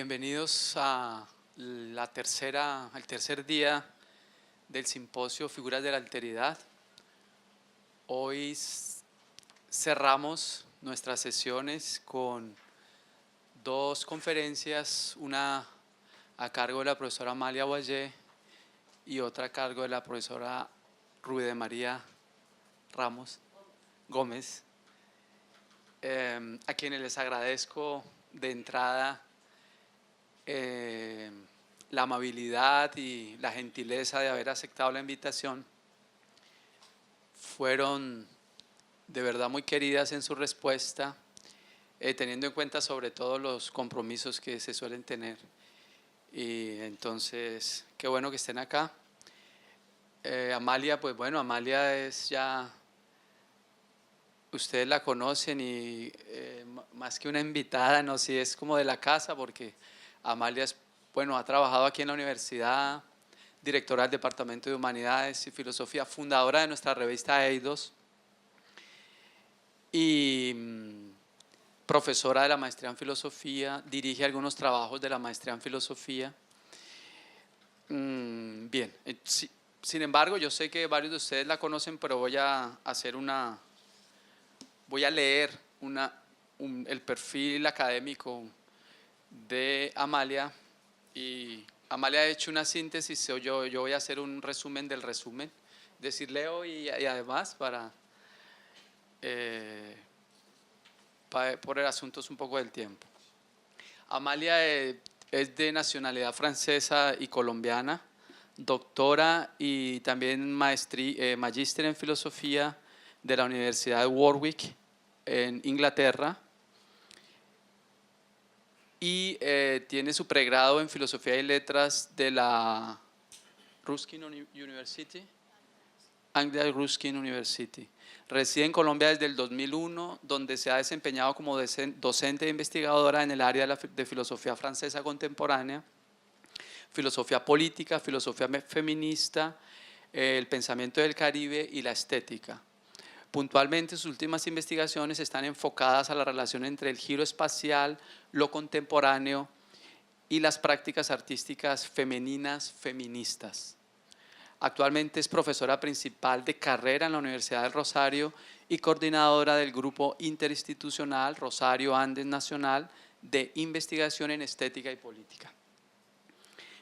Bienvenidos a al tercer día del simposio Figuras de la Alteridad. Hoy cerramos nuestras sesiones con dos conferencias, una a cargo de la profesora Amalia Boyer y otra a cargo de la profesora Rubí de María Ramos Gómez, a quienes les agradezco de entrada la amabilidad y la gentileza de haber aceptado la invitación. Fueron de verdad muy queridas en su respuesta, teniendo en cuenta sobre todo los compromisos que se suelen tener. Y entonces, qué bueno que estén acá. Amalia, pues bueno, Amalia es ya, ustedes la conocen y más que una invitada, no, sí es como de la casa, porque Amalia es, bueno, ha trabajado aquí en la universidad, directora del Departamento de Humanidades y Filosofía, fundadora de nuestra revista Eidos y profesora de la maestría en Filosofía, dirige algunos trabajos de la maestría en Filosofía. Bien, sin embargo, yo sé que varios de ustedes la conocen, pero voy a leer el perfil académico de Amalia, y Amalia ha hecho una síntesis, yo voy a hacer un resumen del resumen, decir leo y además para poner asuntos un poco del tiempo. Amalia es de nacionalidad francesa y colombiana, doctora y también magíster en filosofía de la Universidad de Warwick en Inglaterra, y tiene su pregrado en Filosofía y Letras de la Ruskin University, Anglia Ruskin University. Reside en Colombia desde el 2001, donde se ha desempeñado como docente e investigadora en el área de filosofía francesa contemporánea, filosofía política, filosofía feminista, el pensamiento del Caribe y la estética. Puntualmente, sus últimas investigaciones están enfocadas a la relación entre el giro espacial, lo contemporáneo y las prácticas artísticas femeninas feministas. Actualmente es profesora principal de carrera en la Universidad del Rosario y coordinadora del Grupo Interinstitucional Rosario Andes Nacional de Investigación en Estética y Política.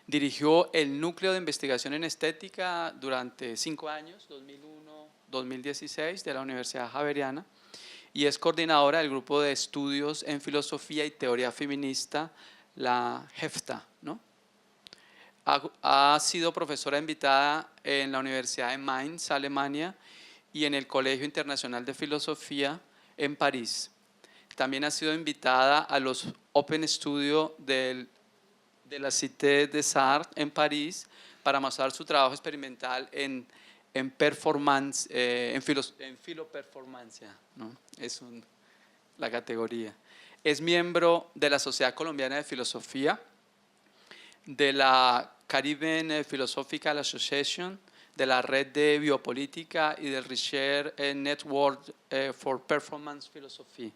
Dirigió el Núcleo de Investigación en Estética durante 5 años, 2001-2016, de la Universidad Javeriana, y es coordinadora del Grupo de Estudios en Filosofía y Teoría Feminista, la JEFTA, ¿no? Ha sido profesora invitada en la Universidad de Mainz, Alemania, y en el Colegio Internacional de Filosofía en París. También ha sido invitada a los Open Studio de la Cité des Arts en París para mostrar su trabajo experimental en performance, en filoperformancia, ¿no? Es la categoría. Es miembro de la Sociedad Colombiana de Filosofía, de la Caribbean Philosophical Association, de la Red de Biopolítica y del Research Network for Performance Philosophy.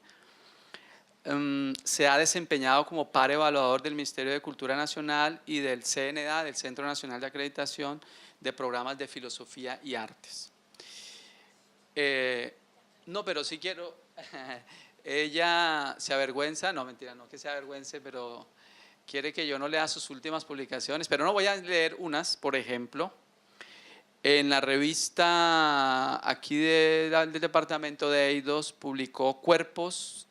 Se ha desempeñado como par evaluador del Ministerio de Cultura Nacional y del CNA, del Centro Nacional de Acreditación de Programas de Filosofía y Artes. No, pero sí quiero, ella se avergüenza, no mentira, no que se avergüence, pero quiere que yo no lea sus últimas publicaciones, pero no voy a leer unas, por ejemplo, en la revista aquí del departamento de Eidos publicó Cuerpos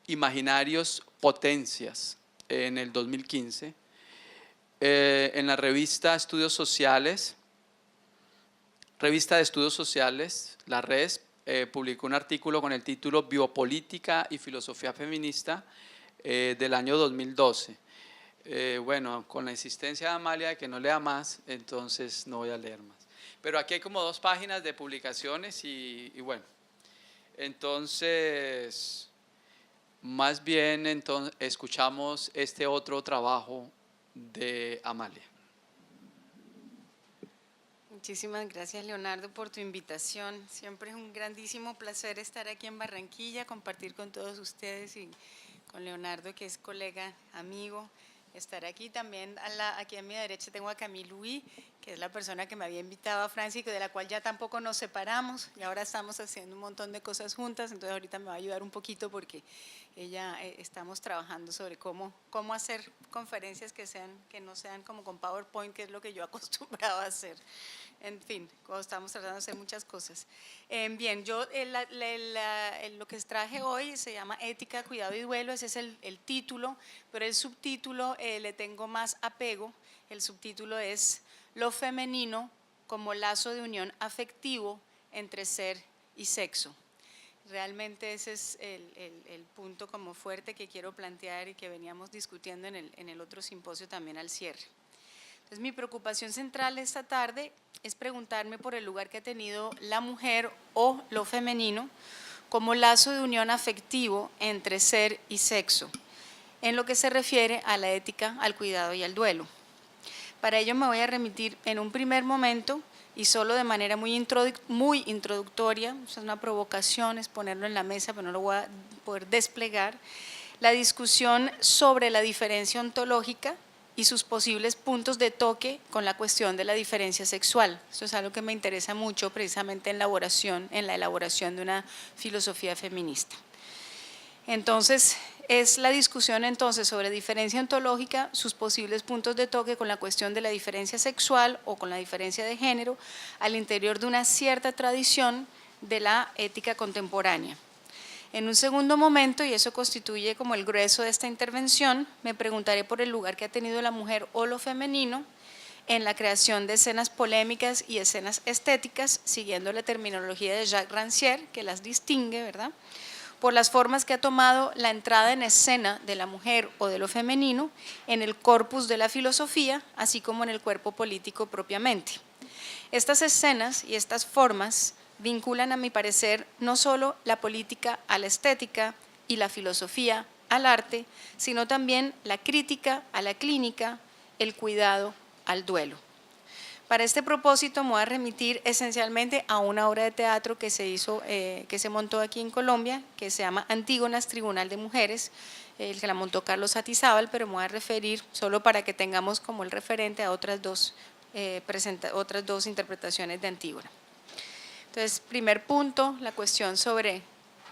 Imaginarios, Potencias en el 2015. En la revista Estudios Sociales, Revista de Estudios Sociales, la RES, publicó un artículo con el título Biopolítica y Filosofía Feminista del año 2012. Bueno, con la insistencia de Amalia de que no lea más, entonces no voy a leer más. Pero aquí hay como 2 páginas de publicaciones y bueno, entonces más bien entonces escuchamos este otro trabajo de Amalia. Muchísimas gracias, Leonardo, por tu invitación. Siempre es un grandísimo placer estar aquí en Barranquilla, compartir con todos ustedes y con Leonardo, que es colega, amigo. estar aquí. También aquí a mi derecha tengo a Camille Louis, que es la persona que me había invitado a Francia y de la cual ya tampoco nos separamos y ahora estamos haciendo un montón de cosas juntas, entonces ahorita me va a ayudar un poquito porque ella estamos trabajando sobre cómo hacer conferencias que no sean como con PowerPoint, que es lo que yo acostumbraba a hacer. En fin, estamos tratando de hacer muchas cosas. Bien, yo lo que traje hoy se llama Ética, Cuidado y Duelo, ese es el título, pero el subtítulo le tengo más apego. El subtítulo es Lo femenino como lazo de unión afectivo entre ser y sexo. Realmente ese es el punto como fuerte que quiero plantear y que veníamos discutiendo en el otro simposio también al cierre. Entonces, mi preocupación central esta tarde es preguntarme por el lugar que ha tenido la mujer o lo femenino como lazo de unión afectivo entre ser y sexo, en lo que se refiere a la ética, al cuidado y al duelo. Para ello me voy a remitir en un primer momento y solo de manera muy introductoria, es una provocación, es ponerlo en la mesa, pero no lo voy a poder desplegar, la discusión sobre la diferencia ontológica y sus posibles puntos de toque con la cuestión de la diferencia sexual. Esto es algo que me interesa mucho precisamente en la elaboración de una filosofía feminista. Entonces, es la discusión entonces sobre diferencia ontológica, sus posibles puntos de toque con la cuestión de la diferencia sexual o con la diferencia de género al interior de una cierta tradición de la ética contemporánea. En un segundo momento, y eso constituye como el grueso de esta intervención, me preguntaré por el lugar que ha tenido la mujer o lo femenino en la creación de escenas polémicas y escenas estéticas, siguiendo la terminología de Jacques Rancière, que las distingue, ¿verdad?, por las formas que ha tomado la entrada en escena de la mujer o de lo femenino en el corpus de la filosofía, así como en el cuerpo político propiamente. Estas escenas y estas formas vinculan, a mi parecer, no solo la política a la estética y la filosofía al arte, sino también la crítica a la clínica, el cuidado al duelo. Para este propósito me voy a remitir esencialmente a una obra de teatro que se montó aquí en Colombia, que se llama Antígonas, Tribunal de Mujeres, el que la montó Carlos Satizábal, pero me voy a referir solo para que tengamos como el referente a otras dos interpretaciones de Antígona. Entonces, primer punto, la cuestión sobre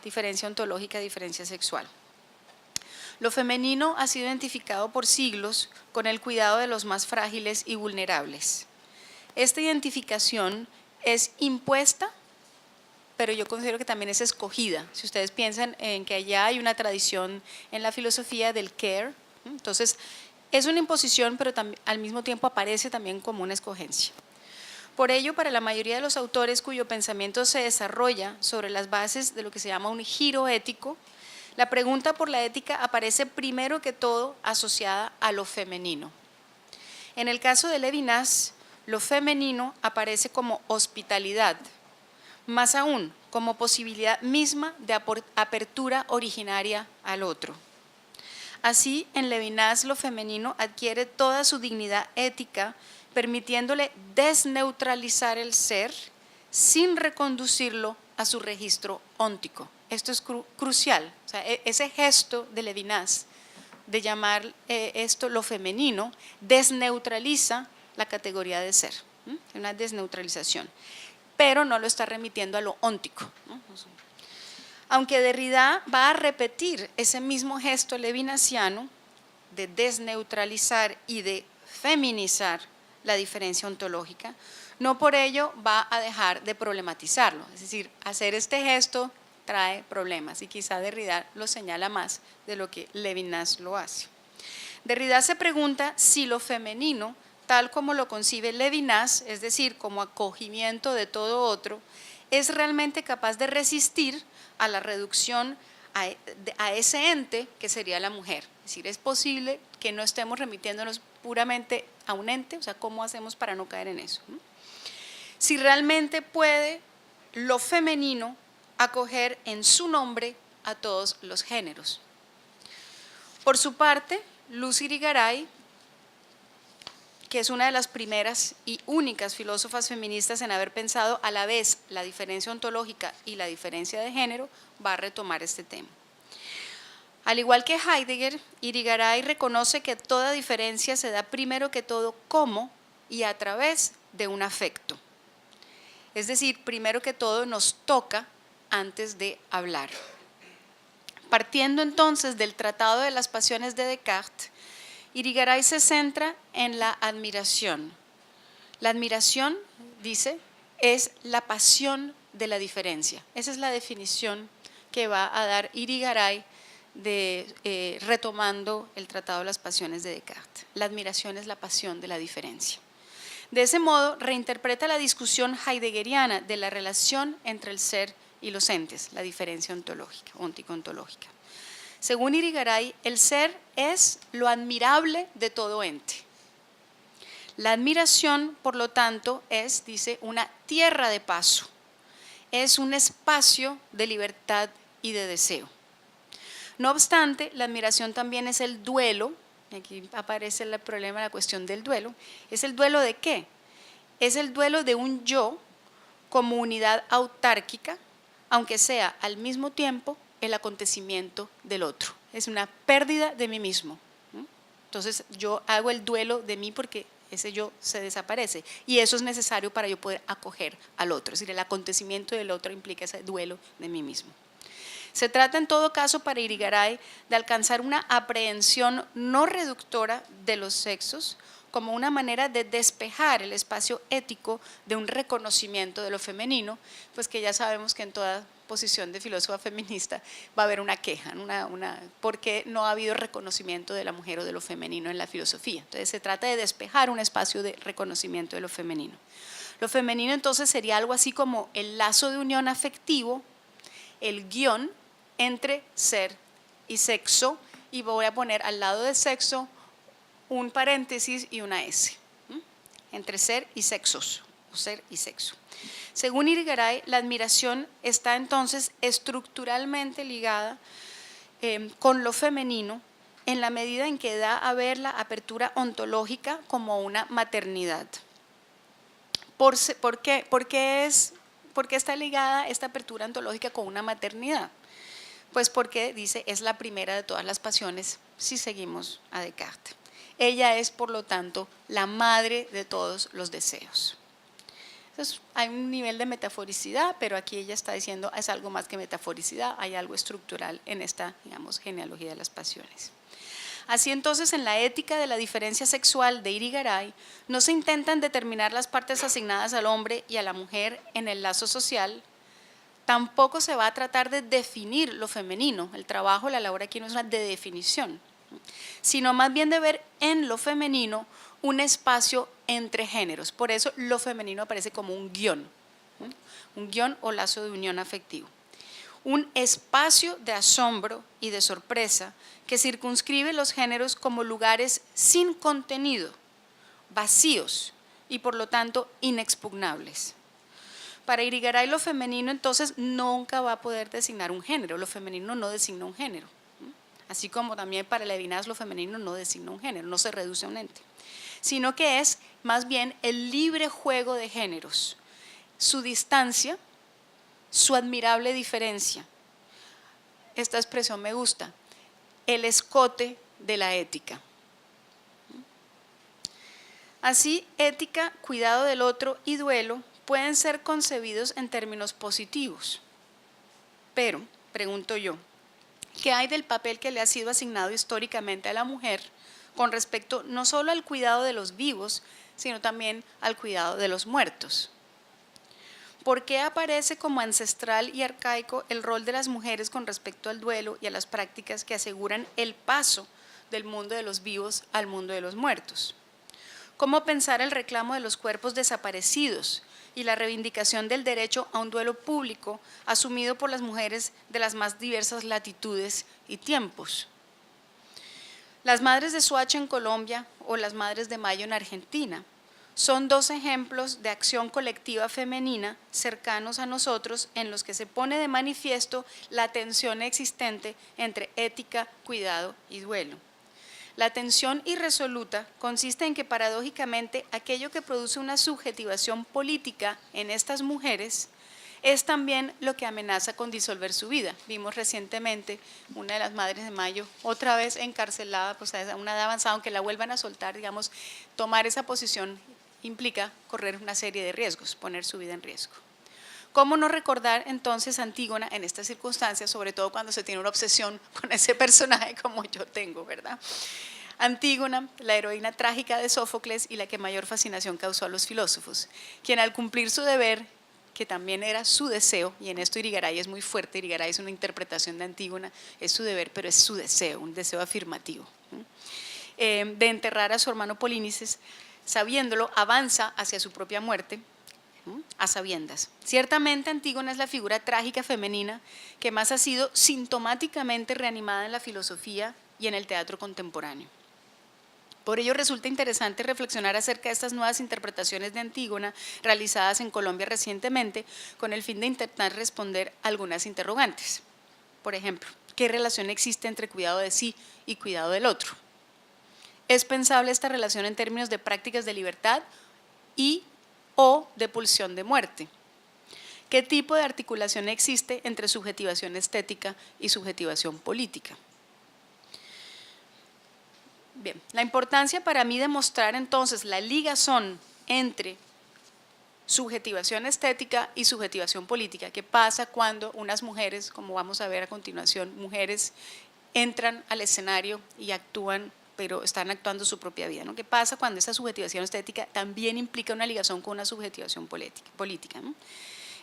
diferencia ontológica, diferencia sexual. Lo femenino ha sido identificado por siglos con el cuidado de los más frágiles y vulnerables. Esta identificación es impuesta, pero yo considero que también es escogida. Si ustedes piensan en que allá hay una tradición en la filosofía del care, entonces es una imposición, pero al mismo tiempo aparece también como una escogencia. Por ello, para la mayoría de los autores cuyo pensamiento se desarrolla sobre las bases de lo que se llama un giro ético, la pregunta por la ética aparece primero que todo asociada a lo femenino. En el caso de Levinas, lo femenino aparece como hospitalidad, más aún como posibilidad misma de apertura originaria al otro. Así, en Levinas lo femenino adquiere toda su dignidad ética, permitiéndole desneutralizar el ser sin reconducirlo a su registro óntico. Esto es crucial, o sea, ese gesto de Levinas de llamar esto lo femenino desneutraliza la categoría de ser, una desneutralización, pero no lo está remitiendo a lo óntico, ¿no? Aunque Derrida va a repetir ese mismo gesto levinasiano de desneutralizar y de feminizar la diferencia ontológica, no por ello va a dejar de problematizarlo, es decir, hacer este gesto trae problemas y quizá Derrida lo señala más de lo que Levinas lo hace. Derrida se pregunta si lo femenino, tal como lo concibe Levinas, es decir, como acogimiento de todo otro, es realmente capaz de resistir a la reducción a ese ente que sería la mujer. Es decir, es posible que no estemos remitiéndonos puramente a un ente, o sea, ¿cómo hacemos para no caer en eso? Si realmente puede lo femenino acoger en su nombre a todos los géneros. Por su parte, Lucy Irigaray, que es una de las primeras y únicas filósofas feministas en haber pensado a la vez la diferencia ontológica y la diferencia de género, va a retomar este tema. Al igual que Heidegger, Irigaray reconoce que toda diferencia se da primero que todo como y a través de un afecto. Es decir, primero que todo nos toca antes de hablar. Partiendo entonces del Tratado de las Pasiones de Descartes, Irigaray se centra en la admiración. La admiración, dice, es la pasión de la diferencia. Esa es la definición que va a dar Irigaray retomando el Tratado de las Pasiones de Descartes. La admiración es la pasión de la diferencia. De ese modo, reinterpreta la discusión heideggeriana de la relación entre el ser y los entes, la diferencia ontológica, ontico-ontológica. Según Irigaray, el ser es lo admirable de todo ente. La admiración, por lo tanto, es, dice, una tierra de paso, es un espacio de libertad y de deseo. No obstante, la admiración también es el duelo, aquí aparece el problema, la cuestión del duelo. ¿Es el duelo de qué? Es el duelo de un yo como unidad autárquica, aunque sea al mismo tiempo el acontecimiento del otro. Es una pérdida de mí mismo. Entonces yo hago el duelo de mí porque ese yo se desaparece y eso es necesario para yo poder acoger al otro. Es decir, el acontecimiento del otro implica ese duelo de mí mismo. Se trata en todo caso para Irigaray de alcanzar una aprehensión no reductora de los sexos como una manera de despejar el espacio ético de un reconocimiento de lo femenino, pues que ya sabemos que en toda posición de filósofa feminista va a haber una queja, porque no ha habido reconocimiento de la mujer o de lo femenino en la filosofía. Entonces se trata de despejar un espacio de reconocimiento de lo femenino. Lo femenino entonces sería algo así como el lazo de unión afectivo, el guión entre ser y sexo, y voy a poner al lado de sexo un paréntesis y una S, entre ser y sexos, o ser y sexo. Según Irigaray, la admiración está entonces estructuralmente ligada con lo femenino en la medida en que da a ver la apertura ontológica como una maternidad. ¿Por qué está ligada esta apertura ontológica con una maternidad? Pues porque, dice, es la primera de todas las pasiones si seguimos a Descartes. Ella es, por lo tanto, la madre de todos los deseos. Entonces, hay un nivel de metaforicidad, pero aquí ella está diciendo es algo más que metaforicidad, hay algo estructural en esta, digamos, genealogía de las pasiones. Así entonces, en la ética de la diferencia sexual de Irigaray, no se intentan determinar las partes asignadas al hombre y a la mujer en el lazo social, tampoco se va a tratar de definir lo femenino, el trabajo, la labor aquí no es una de definición, sino más bien de ver en lo femenino un espacio entre géneros. Por eso lo femenino aparece como un guión o lazo de unión afectivo. Un espacio de asombro y de sorpresa que circunscribe los géneros como lugares sin contenido, vacíos y por lo tanto inexpugnables. Para Irigaray lo femenino entonces nunca va a poder designar un género, lo femenino no designa un género. Así como también para Levinas lo femenino no designa un género, no se reduce a un ente, sino que es más bien el libre juego de géneros, su distancia, su admirable diferencia. Esta expresión me gusta, el escote de la ética. Así, ética, cuidado del otro y duelo pueden ser concebidos en términos positivos. Pero, pregunto yo, ¿qué hay del papel que le ha sido asignado históricamente a la mujer con respecto no solo al cuidado de los vivos, sino también al cuidado de los muertos? ¿Por qué aparece como ancestral y arcaico el rol de las mujeres con respecto al duelo y a las prácticas que aseguran el paso del mundo de los vivos al mundo de los muertos? ¿Cómo pensar el reclamo de los cuerpos desaparecidos y la reivindicación del derecho a un duelo público asumido por las mujeres de las más diversas latitudes y tiempos? Las Madres de Soacha en Colombia o las Madres de Mayo en Argentina son dos ejemplos de acción colectiva femenina cercanos a nosotros en los que se pone de manifiesto la tensión existente entre ética, cuidado y duelo. La tensión irresoluta consiste en que paradójicamente aquello que produce una subjetivación política en estas mujeres es también lo que amenaza con disolver su vida. Vimos recientemente una de las Madres de Mayo, otra vez encarcelada, pues a una edad avanzada, aunque la vuelvan a soltar, digamos, tomar esa posición implica correr una serie de riesgos, poner su vida en riesgo. ¿Cómo no recordar entonces a Antígona en estas circunstancias, sobre todo cuando se tiene una obsesión con ese personaje como yo tengo, ¿verdad? Antígona, la heroína trágica de Sófocles y la que mayor fascinación causó a los filósofos, quien al cumplir su deber, que también era su deseo, y en esto Irigaray es muy fuerte, Irigaray es una interpretación de Antígona, es su deber, pero es su deseo, un deseo afirmativo, de enterrar a su hermano Polínices, sabiéndolo, avanza hacia su propia muerte, a sabiendas. Ciertamente Antígona es la figura trágica femenina que más ha sido sintomáticamente reanimada en la filosofía y en el teatro contemporáneo. Por ello resulta interesante reflexionar acerca de estas nuevas interpretaciones de Antígona realizadas en Colombia recientemente con el fin de intentar responder algunas interrogantes. Por ejemplo, ¿qué relación existe entre cuidado de sí y cuidado del otro? ¿Es pensable esta relación en términos de prácticas de libertad o de pulsión de muerte? ¿Qué tipo de articulación existe entre subjetivación estética y subjetivación política? Bien, la importancia para mí de mostrar entonces la ligazón entre subjetivación estética y subjetivación política. ¿Qué pasa cuando unas mujeres, como vamos a ver a continuación, mujeres entran al escenario y actúan, pero están actuando su propia vida, ¿no? ¿Qué pasa cuando esa subjetivación estética también implica una ligazón con una subjetivación política, ¿no?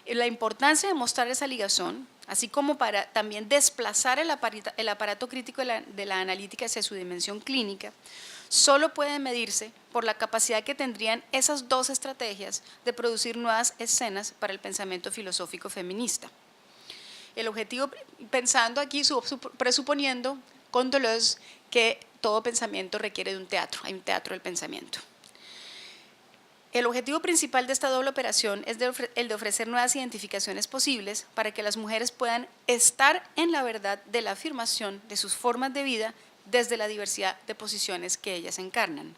La importancia de mostrar esa ligazón, así como para también desplazar el aparato crítico de la analítica hacia su dimensión clínica, solo puede medirse por la capacidad que tendrían esas dos estrategias de producir nuevas escenas para el pensamiento filosófico feminista. El objetivo, pensando aquí, presuponiendo con Deleuze que todo pensamiento requiere de un teatro, hay un teatro del pensamiento. El objetivo principal de esta doble operación es el de ofrecer nuevas identificaciones posibles para que las mujeres puedan estar en la verdad de la afirmación de sus formas de vida desde la diversidad de posiciones que ellas encarnan.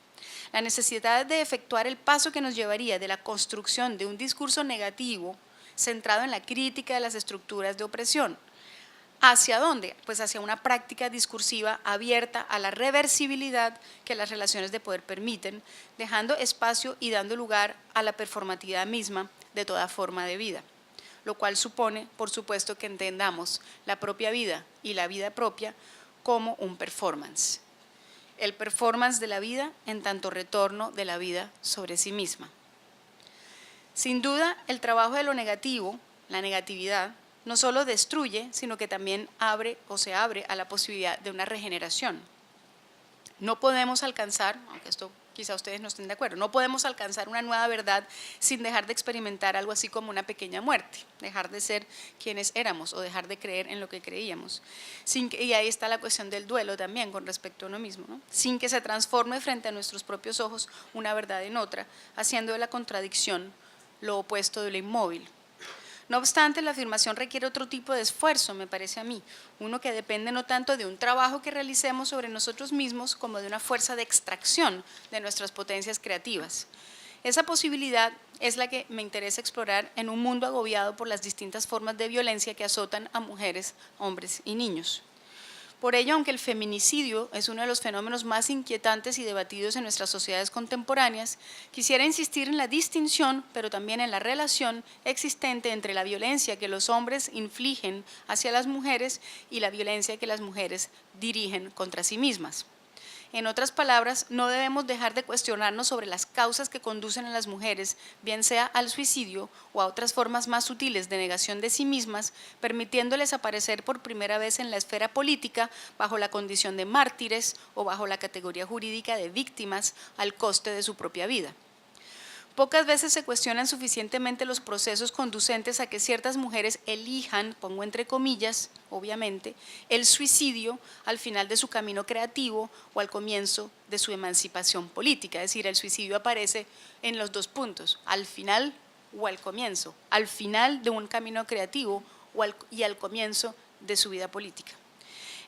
La necesidad de efectuar el paso que nos llevaría de la construcción de un discurso negativo centrado en la crítica de las estructuras de opresión. ¿Hacia dónde? Pues hacia una práctica discursiva abierta a la reversibilidad que las relaciones de poder permiten, dejando espacio y dando lugar a la performatividad misma de toda forma de vida, lo cual supone, por supuesto, que entendamos la propia vida y la vida propia como un performance. El performance de la vida en tanto retorno de la vida sobre sí misma. Sin duda, el trabajo de lo negativo, la negatividad, no solo destruye, sino que también se abre a la posibilidad de una regeneración. No podemos alcanzar, aunque esto quizá ustedes no estén de acuerdo, no podemos alcanzar una nueva verdad sin dejar de experimentar algo así como una pequeña muerte, dejar de ser quienes éramos o dejar de creer en lo que creíamos. Y ahí está la cuestión del duelo también con respecto a uno mismo, ¿no? Sin que se transforme frente a nuestros propios ojos una verdad en otra, haciendo de la contradicción lo opuesto de lo inmóvil. No obstante, la afirmación requiere otro tipo de esfuerzo, me parece a mí, uno que depende no tanto de un trabajo que realicemos sobre nosotros mismos como de una fuerza de extracción de nuestras potencias creativas. Esa posibilidad es la que me interesa explorar en un mundo agobiado por las distintas formas de violencia que azotan a mujeres, hombres y niños. Por ello, aunque el feminicidio es uno de los fenómenos más inquietantes y debatidos en nuestras sociedades contemporáneas, quisiera insistir en la distinción, pero también en la relación existente entre la violencia que los hombres infligen hacia las mujeres y la violencia que las mujeres dirigen contra sí mismas. En otras palabras, no debemos dejar de cuestionarnos sobre las causas que conducen a las mujeres, bien sea al suicidio o a otras formas más sutiles de negación de sí mismas, permitiéndoles aparecer por primera vez en la esfera política bajo la condición de mártires o bajo la categoría jurídica de víctimas al coste de su propia vida. Pocas veces se cuestionan suficientemente los procesos conducentes a que ciertas mujeres elijan, pongo entre comillas, obviamente, el suicidio al final de su camino creativo o al comienzo de su emancipación política. Es decir, el suicidio aparece en los dos puntos, al final o al comienzo, al final de un camino creativo y al comienzo de su vida política.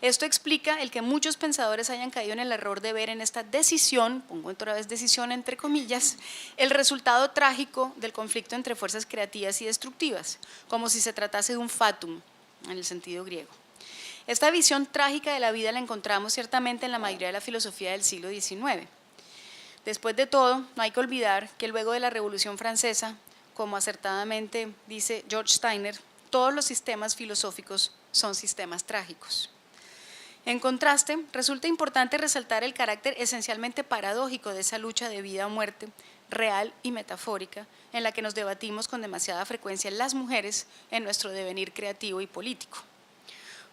Esto explica el que muchos pensadores hayan caído en el error de ver en esta decisión, pongo otra vez decisión entre comillas, el resultado trágico del conflicto entre fuerzas creativas y destructivas, como si se tratase de un fatum, en el sentido griego. Esta visión trágica de la vida la encontramos ciertamente en la mayoría de la filosofía del siglo XIX. Después de todo, no hay que olvidar que luego de la Revolución Francesa, como acertadamente dice George Steiner, todos los sistemas filosóficos son sistemas trágicos. En contraste, resulta importante resaltar el carácter esencialmente paradójico de esa lucha de vida o muerte, real y metafórica, en la que nos debatimos con demasiada frecuencia las mujeres en nuestro devenir creativo y político.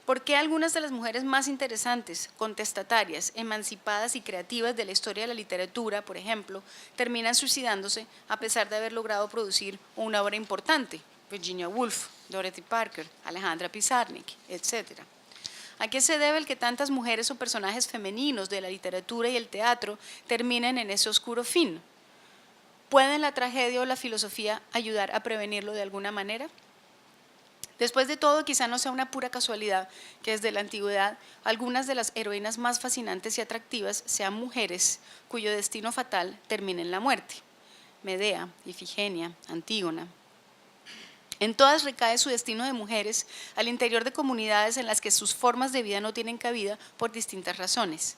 ¿Por qué algunas de las mujeres más interesantes, contestatarias, emancipadas y creativas de la historia de la literatura, por ejemplo, terminan suicidándose a pesar de haber logrado producir una obra importante? Virginia Woolf, Dorothy Parker, Alejandra Pizarnik, etc. ¿A qué se debe el que tantas mujeres o personajes femeninos de la literatura y el teatro terminen en ese oscuro fin? ¿Pueden la tragedia o la filosofía ayudar a prevenirlo de alguna manera? Después de todo, quizá no sea una pura casualidad que desde la antigüedad algunas de las heroínas más fascinantes y atractivas sean mujeres cuyo destino fatal termine en la muerte. Medea, Ifigenia, Antígona. En todas recae su destino de mujeres al interior de comunidades en las que sus formas de vida no tienen cabida por distintas razones.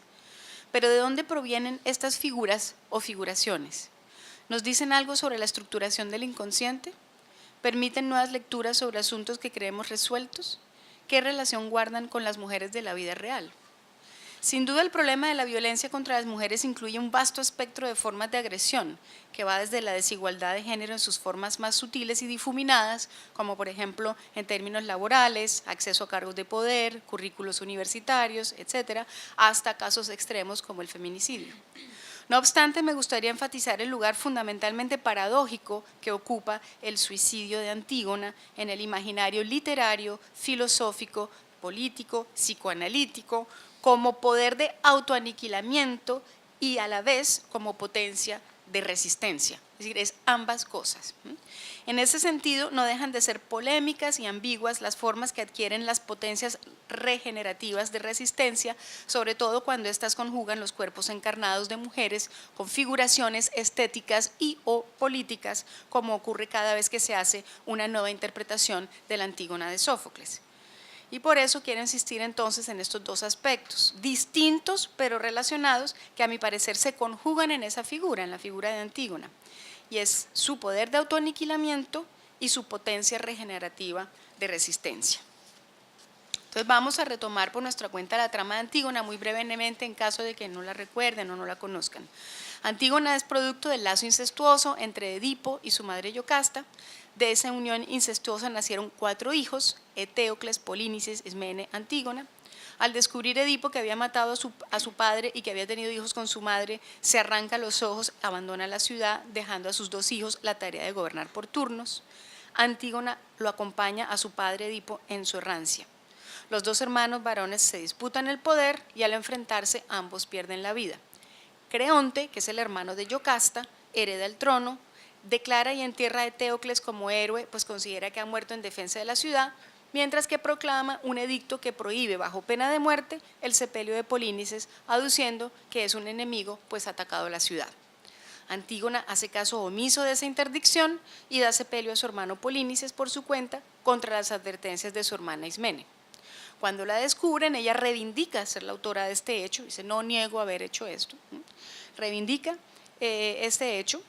Pero ¿de dónde provienen estas figuras o figuraciones? ¿Nos dicen algo sobre la estructuración del inconsciente? ¿Permiten nuevas lecturas sobre asuntos que creemos resueltos? ¿Qué relación guardan con las mujeres de la vida real? Sin duda el problema de la violencia contra las mujeres incluye un vasto espectro de formas de agresión, que va desde la desigualdad de género en sus formas más sutiles y difuminadas, como por ejemplo en términos laborales, acceso a cargos de poder, currículos universitarios, etcétera, hasta casos extremos como el feminicidio. No obstante, me gustaría enfatizar el lugar fundamentalmente paradójico que ocupa el suicidio de Antígona en el imaginario literario, filosófico, político, psicoanalítico, como poder de autoaniquilamiento y a la vez como potencia de resistencia. Es decir, es ambas cosas. En ese sentido, no dejan de ser polémicas y ambiguas las formas que adquieren las potencias regenerativas de resistencia, sobre todo cuando éstas conjugan los cuerpos encarnados de mujeres con figuraciones estéticas y o políticas, como ocurre cada vez que se hace una nueva interpretación de la Antígona de Sófocles. Y por eso quiero insistir entonces en estos dos aspectos, distintos pero relacionados, que a mi parecer se conjugan en esa figura, en la figura de Antígona, y es su poder de autoaniquilamiento y su potencia regenerativa de resistencia. Entonces vamos a retomar por nuestra cuenta la trama de Antígona muy brevemente en caso de que no la recuerden o no la conozcan. Antígona es producto del lazo incestuoso entre Edipo y su madre Yocasta. De esa unión incestuosa nacieron 4 hijos, Eteocles, Polínices, Ismene, Antígona. Al descubrir Edipo que había matado a su padre y que había tenido hijos con su madre, se arranca los ojos, abandona la ciudad, dejando a sus 2 hijos la tarea de gobernar por turnos. Antígona lo acompaña a su padre Edipo en su errancia. Los 2 hermanos varones se disputan el poder y al enfrentarse ambos pierden la vida. Creonte, que es el hermano de Yocasta, hereda el trono, declara y entierra a Eteocles como héroe, pues considera que ha muerto en defensa de la ciudad, mientras que proclama un edicto que prohíbe bajo pena de muerte el sepelio de Polínices, aduciendo que es un enemigo, pues ha atacado la ciudad. Antígona hace caso omiso de esa interdicción y da sepelio a su hermano Polínices por su cuenta contra las advertencias de su hermana Ismene. Cuando la descubren, ella reivindica ser la autora de este hecho, dice no niego haber hecho esto, reivindica este hecho,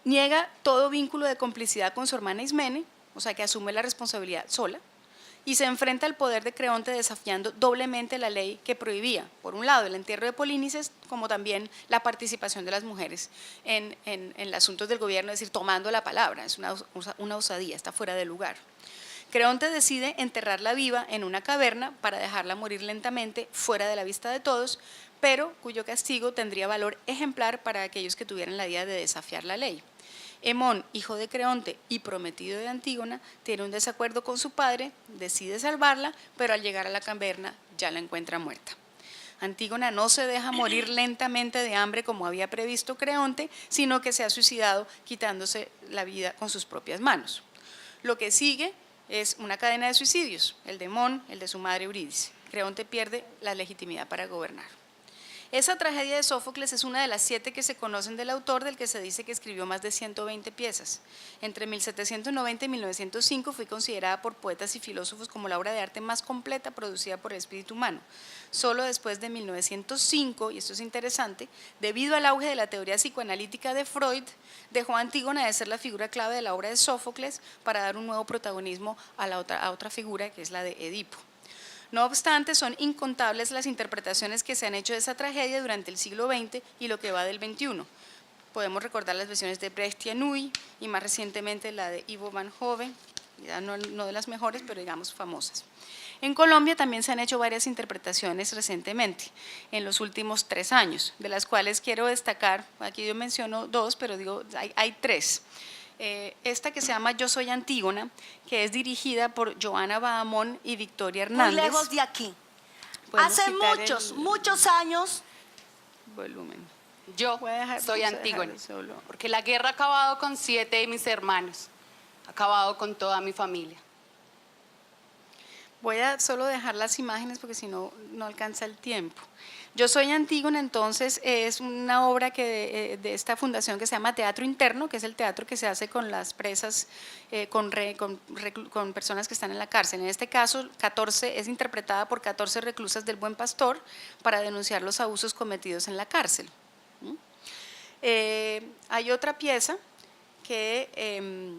niega todo vínculo de complicidad con su hermana Ismene, o sea que asume la responsabilidad sola, y se enfrenta al poder de Creonte desafiando doblemente la ley que prohibía, por un lado, el entierro de Polínices, como también la participación de las mujeres en asuntos del gobierno, es decir, tomando la palabra, es una osadía, está fuera de lugar. Creonte decide enterrarla viva en una caverna para dejarla morir lentamente fuera de la vista de todos, pero cuyo castigo tendría valor ejemplar para aquellos que tuvieran la idea de desafiar la ley. Hemón, hijo de Creonte y prometido de Antígona, tiene un desacuerdo con su padre, decide salvarla, pero al llegar a la caverna ya la encuentra muerta. Antígona no se deja morir lentamente de hambre como había previsto Creonte, sino que se ha suicidado quitándose la vida con sus propias manos. Lo que sigue es una cadena de suicidios, el de Mon, el de su madre Eurídice. Creonte pierde la legitimidad para gobernar. Esa tragedia de Sófocles es una de las 7 que se conocen del autor, del que se dice que escribió más de 120 piezas. Entre 1790 y 1905 fue considerada por poetas y filósofos como la obra de arte más completa producida por el espíritu humano. Solo después de 1905, y esto es interesante, debido al auge de la teoría psicoanalítica de Freud, dejó a Antígona de ser la figura clave de la obra de Sófocles para dar un nuevo protagonismo a otra figura, que es la de Edipo. No obstante, son incontables las interpretaciones que se han hecho de esa tragedia durante el siglo XX y lo que va del XXI. Podemos recordar las versiones de Brecht y Anouilh y más recientemente la de Ivo van Hove, ya no de las mejores, pero digamos famosas. En Colombia también se han hecho varias interpretaciones recientemente, en los últimos 3 años, de las cuales quiero destacar, aquí yo menciono 2, pero digo, hay 3. Esta que se llama Yo soy Antígona, que es dirigida por Joana Bahamón y Victoria Hernández. Muy lejos de aquí. Hace muchos años. Volumen. Yo soy Antígona, porque la guerra ha acabado con 7 de mis hermanos, ha acabado con toda mi familia. Voy a solo dejar las imágenes porque si no, no alcanza el tiempo. Yo soy Antígona, entonces, es una obra de esta fundación que se llama Teatro Interno, que es el teatro que se hace con las presas, con personas que están en la cárcel. En este caso, es interpretada por 14 reclusas del Buen Pastor para denunciar los abusos cometidos en la cárcel. Hay otra pieza que…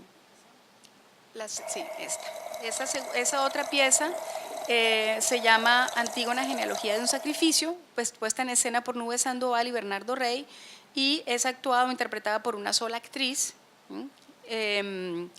Esa otra pieza se llama Antígona, genealogía de un sacrificio, pues puesta en escena por Nubes Sandoval y Bernardo Rey, y es actuada o interpretada por una sola actriz.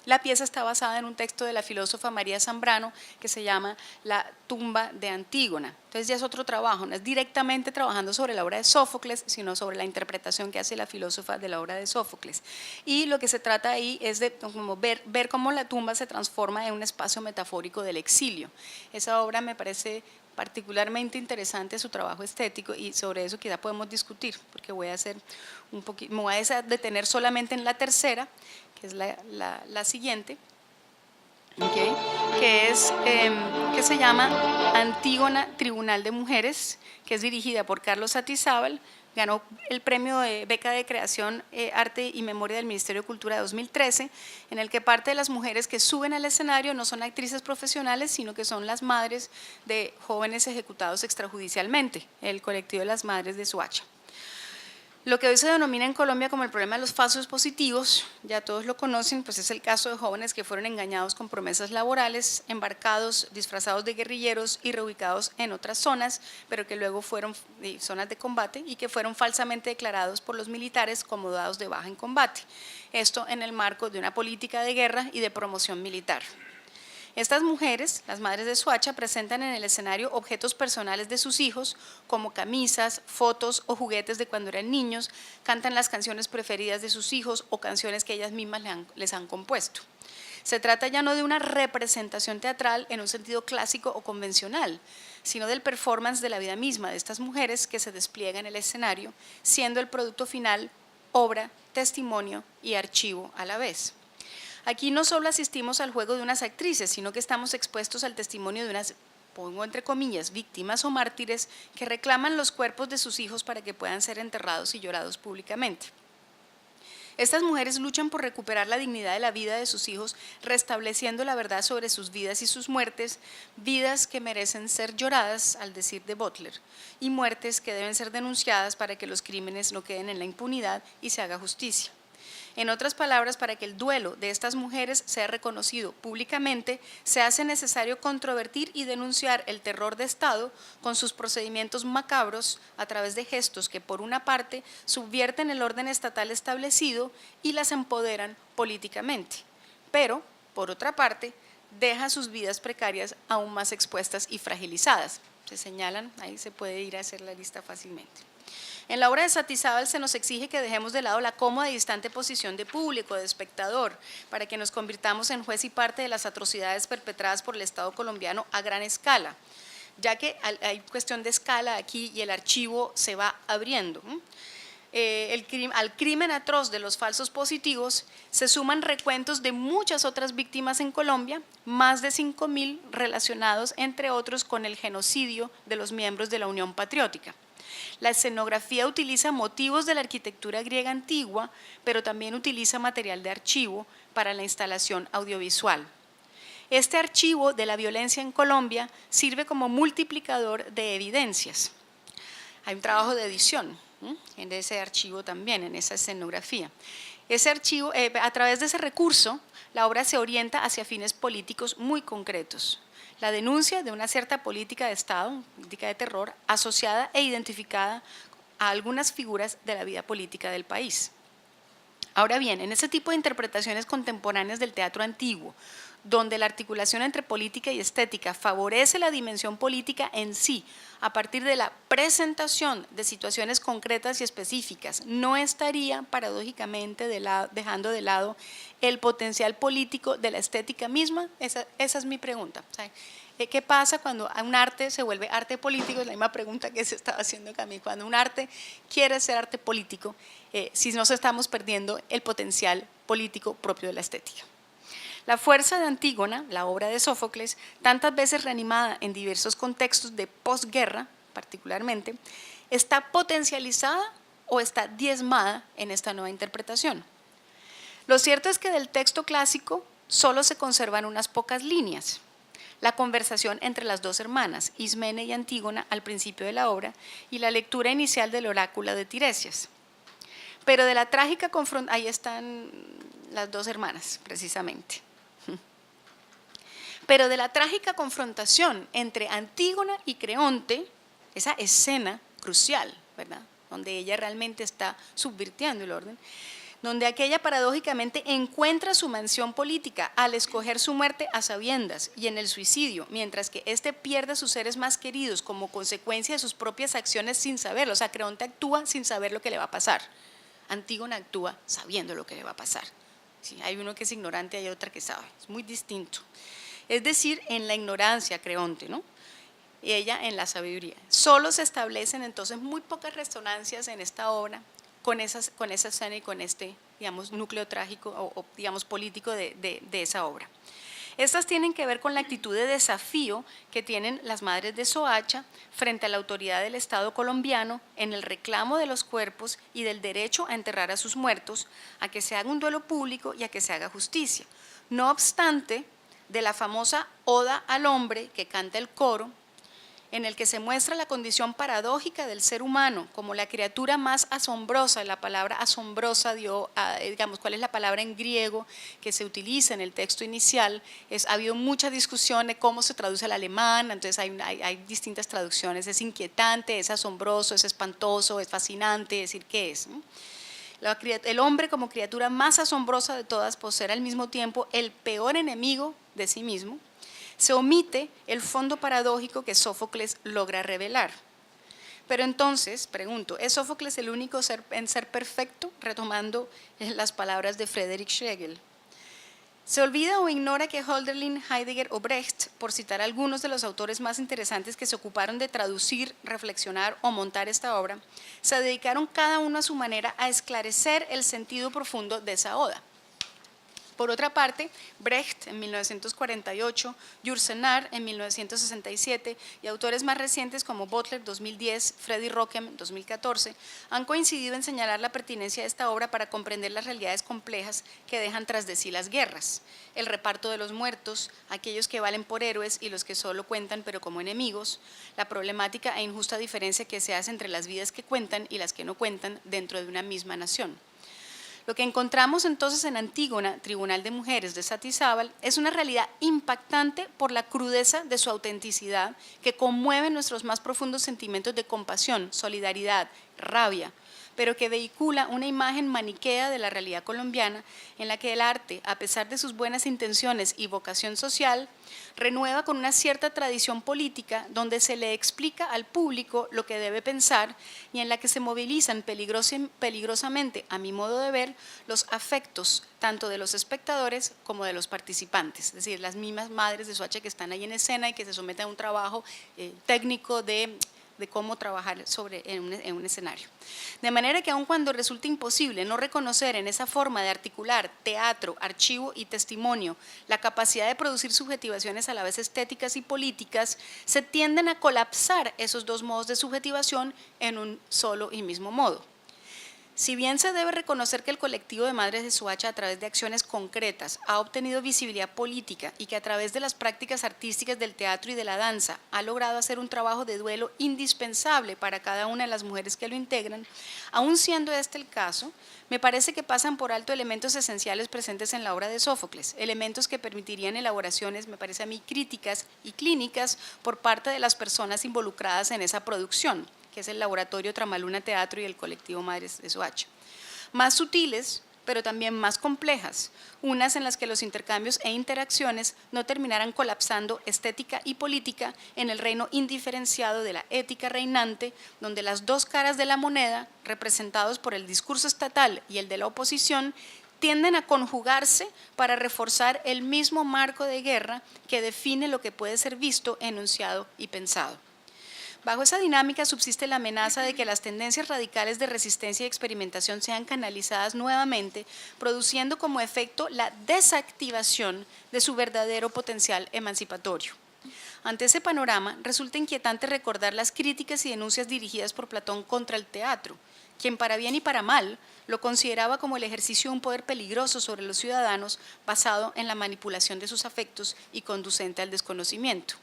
La pieza está basada en un texto de la filósofa María Zambrano que se llama La tumba de Antígona. Entonces ya es otro trabajo, no es directamente trabajando sobre la obra de Sófocles, sino sobre la interpretación que hace la filósofa de la obra de Sófocles. Y lo que se trata ahí es de como ver cómo la tumba se transforma en un espacio metafórico del exilio. Esa obra me parece particularmente interesante, su trabajo estético, y sobre eso quizá podemos discutir, porque voy a hacer me voy a detener solamente en la tercera, que es la siguiente, ¿okay? que se llama Antígona, Tribunal de Mujeres, que es dirigida por Carlos Atizábal, ganó el premio de beca de creación, arte y memoria del Ministerio de Cultura de 2013, en el que parte de las mujeres que suben al escenario no son actrices profesionales, sino que son las madres de jóvenes ejecutados extrajudicialmente, el colectivo de las madres de Soacha. Lo que hoy se denomina en Colombia como el problema de los falsos positivos, ya todos lo conocen, pues es el caso de jóvenes que fueron engañados con promesas laborales, embarcados, disfrazados de guerrilleros y reubicados en otras zonas, pero que luego fueron zonas de combate y que fueron falsamente declarados por los militares como dados de baja en combate. Esto en el marco de una política de guerra y de promoción militar. Estas mujeres, las madres de Soacha, presentan en el escenario objetos personales de sus hijos, como camisas, fotos o juguetes de cuando eran niños, cantan las canciones preferidas de sus hijos o canciones que ellas mismas les han compuesto. Se trata ya no de una representación teatral en un sentido clásico o convencional, sino del performance de la vida misma de estas mujeres que se despliega en el escenario, siendo el producto final obra, testimonio y archivo a la vez. Aquí no solo asistimos al juego de unas actrices, sino que estamos expuestos al testimonio de unas, pongo entre comillas, víctimas o mártires que reclaman los cuerpos de sus hijos para que puedan ser enterrados y llorados públicamente. Estas mujeres luchan por recuperar la dignidad de la vida de sus hijos, restableciendo la verdad sobre sus vidas y sus muertes, vidas que merecen ser lloradas, al decir de Butler, y muertes que deben ser denunciadas para que los crímenes no queden en la impunidad y se haga justicia. En otras palabras, para que el duelo de estas mujeres sea reconocido públicamente, se hace necesario controvertir y denunciar el terror de Estado con sus procedimientos macabros a través de gestos que, por una parte, subvierten el orden estatal establecido y las empoderan políticamente, pero, por otra parte, deja sus vidas precarias aún más expuestas y fragilizadas. Se señalan, ahí se puede ir a hacer la lista fácilmente. En la obra de Atizábal se nos exige que dejemos de lado la cómoda y distante posición de público, de espectador, para que nos convirtamos en juez y parte de las atrocidades perpetradas por el Estado colombiano a gran escala, ya que hay cuestión de escala aquí y el archivo se va abriendo. al crimen atroz de los falsos positivos se suman recuentos de muchas otras víctimas en Colombia, más de 5.000 relacionados, entre otros, con el genocidio de los miembros de la Unión Patriótica. La escenografía utiliza motivos de la arquitectura griega antigua, pero también utiliza material de archivo para la instalación audiovisual. Este archivo de la violencia en Colombia sirve como multiplicador de evidencias. Hay un trabajo de edición en ese archivo también, en esa escenografía. Ese archivo, a través de ese recurso, la obra se orienta hacia fines políticos muy concretos. La denuncia de una cierta política de Estado, política de terror, asociada e identificada a algunas figuras de la vida política del país. Ahora bien, en ese tipo de interpretaciones contemporáneas del teatro antiguo, donde la articulación entre política y estética favorece la dimensión política en sí, a partir de la presentación de situaciones concretas y específicas, no estaría paradójicamente dejando de lado el potencial político de la estética misma. Esa es mi pregunta. O sea, ¿qué pasa cuando un arte se vuelve arte político? Es la misma pregunta que se estaba haciendo Camille. Cuando un arte quiere ser arte político, si nos estamos perdiendo el potencial político propio de la estética. La fuerza de Antígona, la obra de Sófocles, tantas veces reanimada en diversos contextos de posguerra, particularmente, está potencializada o está diezmada en esta nueva interpretación. Lo cierto es que del texto clásico solo se conservan unas pocas líneas. La conversación entre las dos hermanas, Ismene y Antígona, al principio de la obra, y la lectura inicial del oráculo de Tiresias. Pero de la trágica confrontación, ahí están las dos hermanas, precisamente. Pero de la trágica confrontación entre Antígona y Creonte, esa escena crucial, ¿verdad?, donde ella realmente está subvirtiendo el orden, donde aquella paradójicamente encuentra su mansión política al escoger su muerte a sabiendas y en el suicidio, mientras que éste pierde a sus seres más queridos como consecuencia de sus propias acciones sin saberlo. O sea, Creonte actúa sin saber lo que le va a pasar. Antígona actúa sabiendo lo que le va a pasar. Sí, hay uno que es ignorante y hay otra que sabe. Es muy distinto. Es decir, en la ignorancia Creonte, ¿no?, y ella en la sabiduría. Solo se establecen entonces muy pocas resonancias en esta obra con esa escena y con este, digamos, núcleo trágico o digamos, político de esa obra. Estas tienen que ver con la actitud de desafío que tienen las madres de Soacha frente a la autoridad del Estado colombiano en el reclamo de los cuerpos y del derecho a enterrar a sus muertos, a que se haga un duelo público y a que se haga justicia. No obstante, de la famosa Oda al hombre que canta el coro, en el que se muestra la condición paradójica del ser humano como la criatura más asombrosa. La palabra asombrosa digamos, ¿cuál es la palabra en griego que se utiliza en el texto inicial? Ha habido mucha discusión de cómo se traduce al alemán, entonces hay distintas traducciones. Es inquietante, es asombroso, es espantoso, es fascinante, es decir, ¿qué es?, ¿no? El hombre como criatura más asombrosa de todas, por ser al mismo tiempo el peor enemigo de sí mismo. Se omite el fondo paradójico que Sófocles logra revelar. Pero entonces, pregunto, ¿es Sófocles el único en ser perfecto? Retomando las palabras de Friedrich Schlegel. ¿Se olvida o ignora que Hölderlin, Heidegger o Brecht, por citar algunos de los autores más interesantes que se ocuparon de traducir, reflexionar o montar esta obra, se dedicaron cada uno a su manera a esclarecer el sentido profundo de esa oda? Por otra parte, Brecht en 1948, Yourcenar en 1967 y autores más recientes como Butler 2010, Freddy Rockham 2014 han coincidido en señalar la pertinencia de esta obra para comprender las realidades complejas que dejan tras de sí las guerras, el reparto de los muertos, aquellos que valen por héroes y los que solo cuentan pero como enemigos, la problemática e injusta diferencia que se hace entre las vidas que cuentan y las que no cuentan dentro de una misma nación. Lo que encontramos entonces en Antígona, Tribunal de Mujeres de Satizábal, es una realidad impactante por la crudeza de su autenticidad que conmueve nuestros más profundos sentimientos de compasión, solidaridad, rabia, pero que vehicula una imagen maniquea de la realidad colombiana en la que el arte, a pesar de sus buenas intenciones y vocación social, renueva con una cierta tradición política donde se le explica al público lo que debe pensar y en la que se movilizan peligrosamente, a mi modo de ver, los afectos tanto de los espectadores como de los participantes, es decir, las mismas madres de Soacha que están ahí en escena y que se someten a un trabajo técnico de de cómo trabajar en un escenario. De manera que aun cuando resulta imposible no reconocer en esa forma de articular teatro, archivo y testimonio la capacidad de producir subjetivaciones a la vez estéticas y políticas, se tienden a colapsar esos dos modos de subjetivación en un solo y mismo modo. Si bien se debe reconocer que el colectivo de Madres de Soacha, a través de acciones concretas, ha obtenido visibilidad política y que a través de las prácticas artísticas del teatro y de la danza ha logrado hacer un trabajo de duelo indispensable para cada una de las mujeres que lo integran, aun siendo este el caso, me parece que pasan por alto elementos esenciales presentes en la obra de Sófocles, elementos que permitirían elaboraciones, me parece a mí, críticas y clínicas por parte de las personas involucradas en esa producción, que es el Laboratorio Tramaluna Teatro y el colectivo Madres de Soacha. Más sutiles, pero también más complejas, unas en las que los intercambios e interacciones no terminaran colapsando estética y política en el reino indiferenciado de la ética reinante, donde las dos caras de la moneda, representados por el discurso estatal y el de la oposición, tienden a conjugarse para reforzar el mismo marco de guerra que define lo que puede ser visto, enunciado y pensado. Bajo esa dinámica subsiste la amenaza de que las tendencias radicales de resistencia y experimentación sean canalizadas nuevamente, produciendo como efecto la desactivación de su verdadero potencial emancipatorio. Ante ese panorama, resulta inquietante recordar las críticas y denuncias dirigidas por Platón contra el teatro, quien para bien y para mal lo consideraba como el ejercicio de un poder peligroso sobre los ciudadanos basado en la manipulación de sus afectos y conducente al desconocimiento.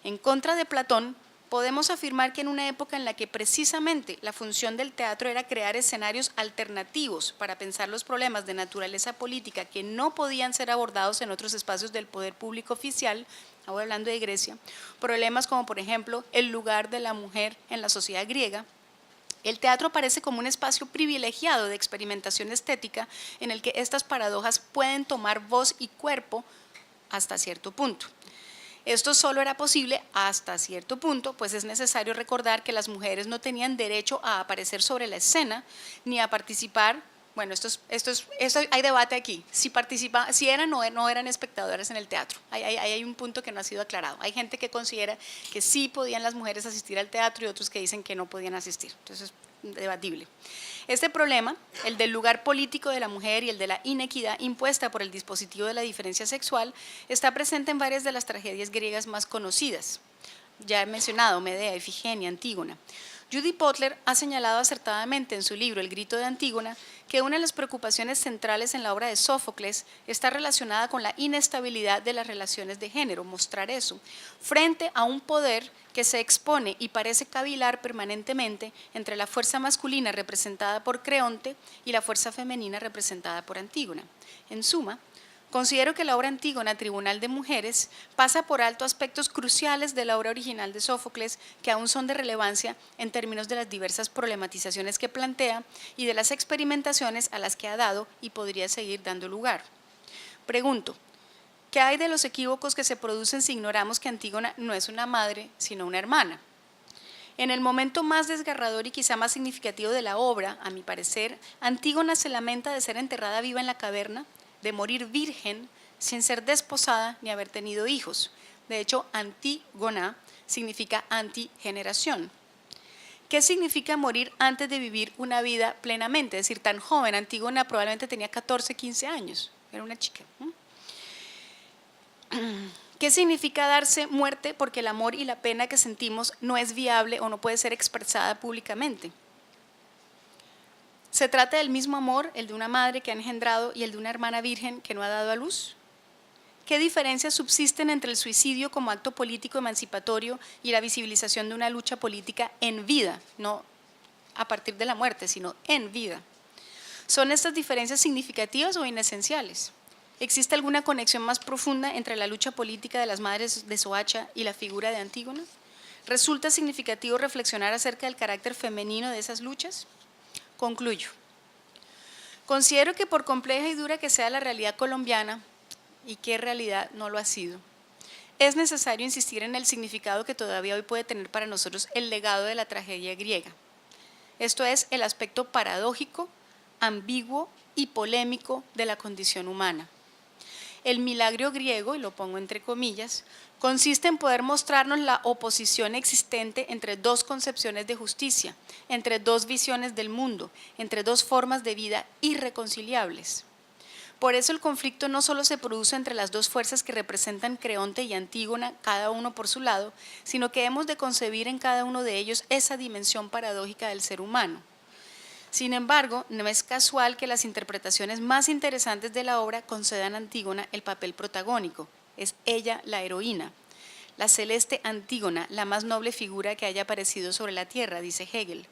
En contra de Platón, podemos afirmar que en una época en la que precisamente la función del teatro era crear escenarios alternativos para pensar los problemas de naturaleza política que no podían ser abordados en otros espacios del poder público oficial, ahora hablando de Grecia, problemas como por ejemplo el lugar de la mujer en la sociedad griega, el teatro aparece como un espacio privilegiado de experimentación estética en el que estas paradojas pueden tomar voz y cuerpo hasta cierto punto. Esto solo era posible hasta cierto punto, pues es necesario recordar que las mujeres no tenían derecho a aparecer sobre la escena ni a participar. Bueno, hay debate aquí, si eran o no eran espectadoras en el teatro. Hay un punto que no ha sido aclarado. Hay gente que considera que sí podían las mujeres asistir al teatro y otros que dicen que no podían asistir. Entonces es debatible. Este problema, el del lugar político de la mujer y el de la inequidad impuesta por el dispositivo de la diferencia sexual, está presente en varias de las tragedias griegas más conocidas. Ya he mencionado Medea, Ifigenia, Antígona. Judith Butler ha señalado acertadamente en su libro El grito de Antígona que una de las preocupaciones centrales en la obra de Sófocles está relacionada con la inestabilidad de las relaciones de género, mostrar eso, frente a un poder que se expone y parece cavilar permanentemente entre la fuerza masculina representada por Creonte y la fuerza femenina representada por Antígona. En suma, considero que la obra Antígona, Tribunal de Mujeres, pasa por alto aspectos cruciales de la obra original de Sófocles que aún son de relevancia en términos de las diversas problematizaciones que plantea y de las experimentaciones a las que ha dado y podría seguir dando lugar. Pregunto, ¿qué hay de los equívocos que se producen si ignoramos que Antígona no es una madre, sino una hermana? En el momento más desgarrador y quizá más significativo de la obra, a mi parecer, Antígona se lamenta de ser enterrada viva en la caverna, de morir virgen sin ser desposada ni haber tenido hijos. De hecho, Antígona significa antigeneración. ¿Qué significa morir antes de vivir una vida plenamente? Es decir, tan joven. Antígona probablemente tenía 14, 15 años, era una chica. ¿Qué significa darse muerte porque el amor y la pena que sentimos no es viable o no puede ser expresada públicamente? ¿Se trata del mismo amor, el de una madre que ha engendrado y el de una hermana virgen que no ha dado a luz? ¿Qué diferencias subsisten entre el suicidio como acto político emancipatorio y la visibilización de una lucha política en vida, no a partir de la muerte, sino en vida? ¿Son estas diferencias significativas o inesenciales? ¿Existe alguna conexión más profunda entre la lucha política de las Madres de Soacha y la figura de Antígona? ¿Resulta significativo reflexionar acerca del carácter femenino de esas luchas? Concluyo. Considero que por compleja y dura que sea la realidad colombiana, y qué realidad no lo ha sido, es necesario insistir en el significado que todavía hoy puede tener para nosotros el legado de la tragedia griega. Esto es el aspecto paradójico, ambiguo y polémico de la condición humana. El milagro griego, y lo pongo entre comillas, consiste en poder mostrarnos la oposición existente entre dos concepciones de justicia, entre dos visiones del mundo, entre dos formas de vida irreconciliables. Por eso el conflicto no solo se produce entre las dos fuerzas que representan Creonte y Antígona, cada uno por su lado, sino que hemos de concebir en cada uno de ellos esa dimensión paradójica del ser humano. Sin embargo, no es casual que las interpretaciones más interesantes de la obra concedan a Antígona el papel protagónico. Es ella la heroína. La celeste Antígona, la más noble figura que haya aparecido sobre la tierra, dice Hegel.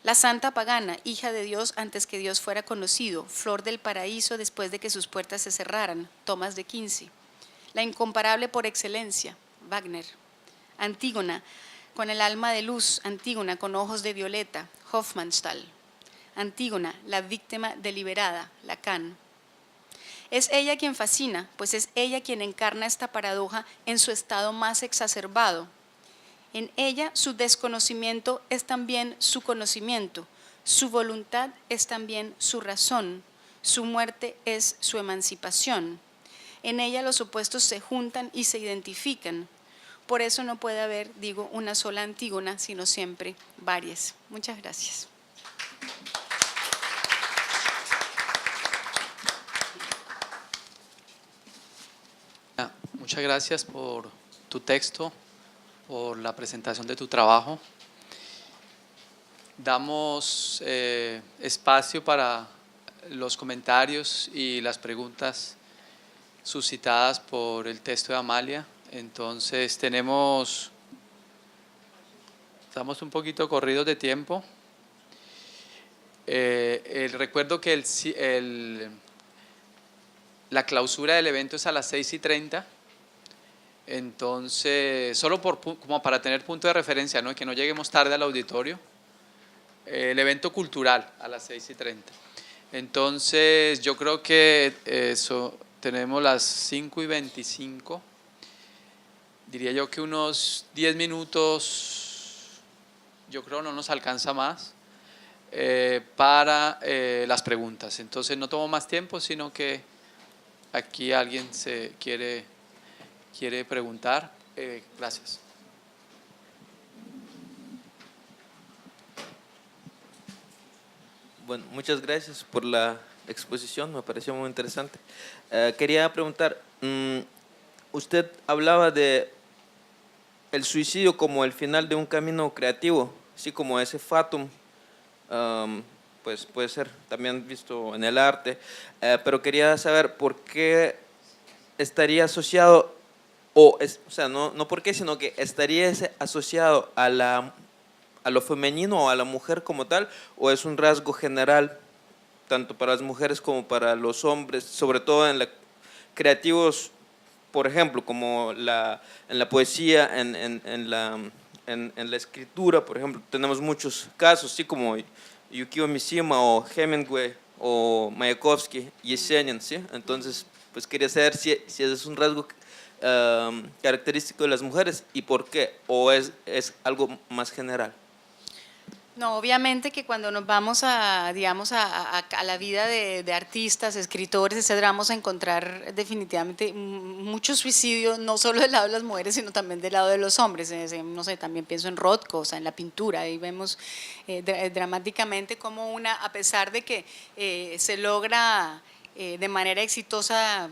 La santa pagana, hija de Dios antes que Dios fuera conocido, flor del paraíso después de que sus puertas se cerraran, Tomás de Quincy. La incomparable por excelencia, Wagner. Antígona, con el alma de luz, Antígona con ojos de violeta, Hofmannsthal. Antígona, la víctima deliberada, Lacan. Es ella quien fascina, pues es ella quien encarna esta paradoja en su estado más exacerbado. En ella su desconocimiento es también su conocimiento, su voluntad es también su razón, su muerte es su emancipación. En ella los opuestos se juntan y se identifican. Por eso no puede haber, digo, una sola Antígona, sino siempre varias. Muchas gracias. Muchas gracias por tu texto, por la presentación de tu trabajo. Damos espacio para los comentarios y las preguntas suscitadas por el texto de Amalia. Entonces estamos un poquito corridos de tiempo. Recuerdo que la clausura del evento es a las 6:30. Entonces, solo como para tener punto de referencia, ¿no? Que no lleguemos tarde al auditorio. El evento cultural a las 6:30. Entonces, yo creo que tenemos las 5:25. Diría yo que unos 10 minutos, yo creo no nos alcanza más, para las preguntas. Entonces, no tomo más tiempo, sino que aquí alguien se quiere preguntar. Gracias. Bueno, muchas gracias por la exposición, me pareció muy interesante. Quería preguntar, usted hablaba de el suicidio como el final de un camino creativo, así como ese fatum, pues puede ser también visto en el arte, pero quería saber por qué estaría asociado, o sea, no por qué, sino que estaría asociado a lo femenino o a la mujer como tal, o es un rasgo general tanto para las mujeres como para los hombres, sobre todo en creativos, por ejemplo, como en la poesía, en la escritura, por ejemplo, tenemos muchos casos, así como Yukio Mishima o Hemingway o Mayakovsky, Yesenin, ¿sí? Entonces, pues quería saber si es un rasgo característico de las mujeres y por qué, o es algo más general. No, obviamente que cuando nos vamos a la vida de artistas, escritores, etcétera, vamos a encontrar definitivamente mucho suicidio, no solo del lado de las mujeres, sino también del lado de los hombres. No sé, también pienso en Rothko, o sea, en la pintura, ahí vemos dramáticamente cómo a pesar de que se logra de manera exitosa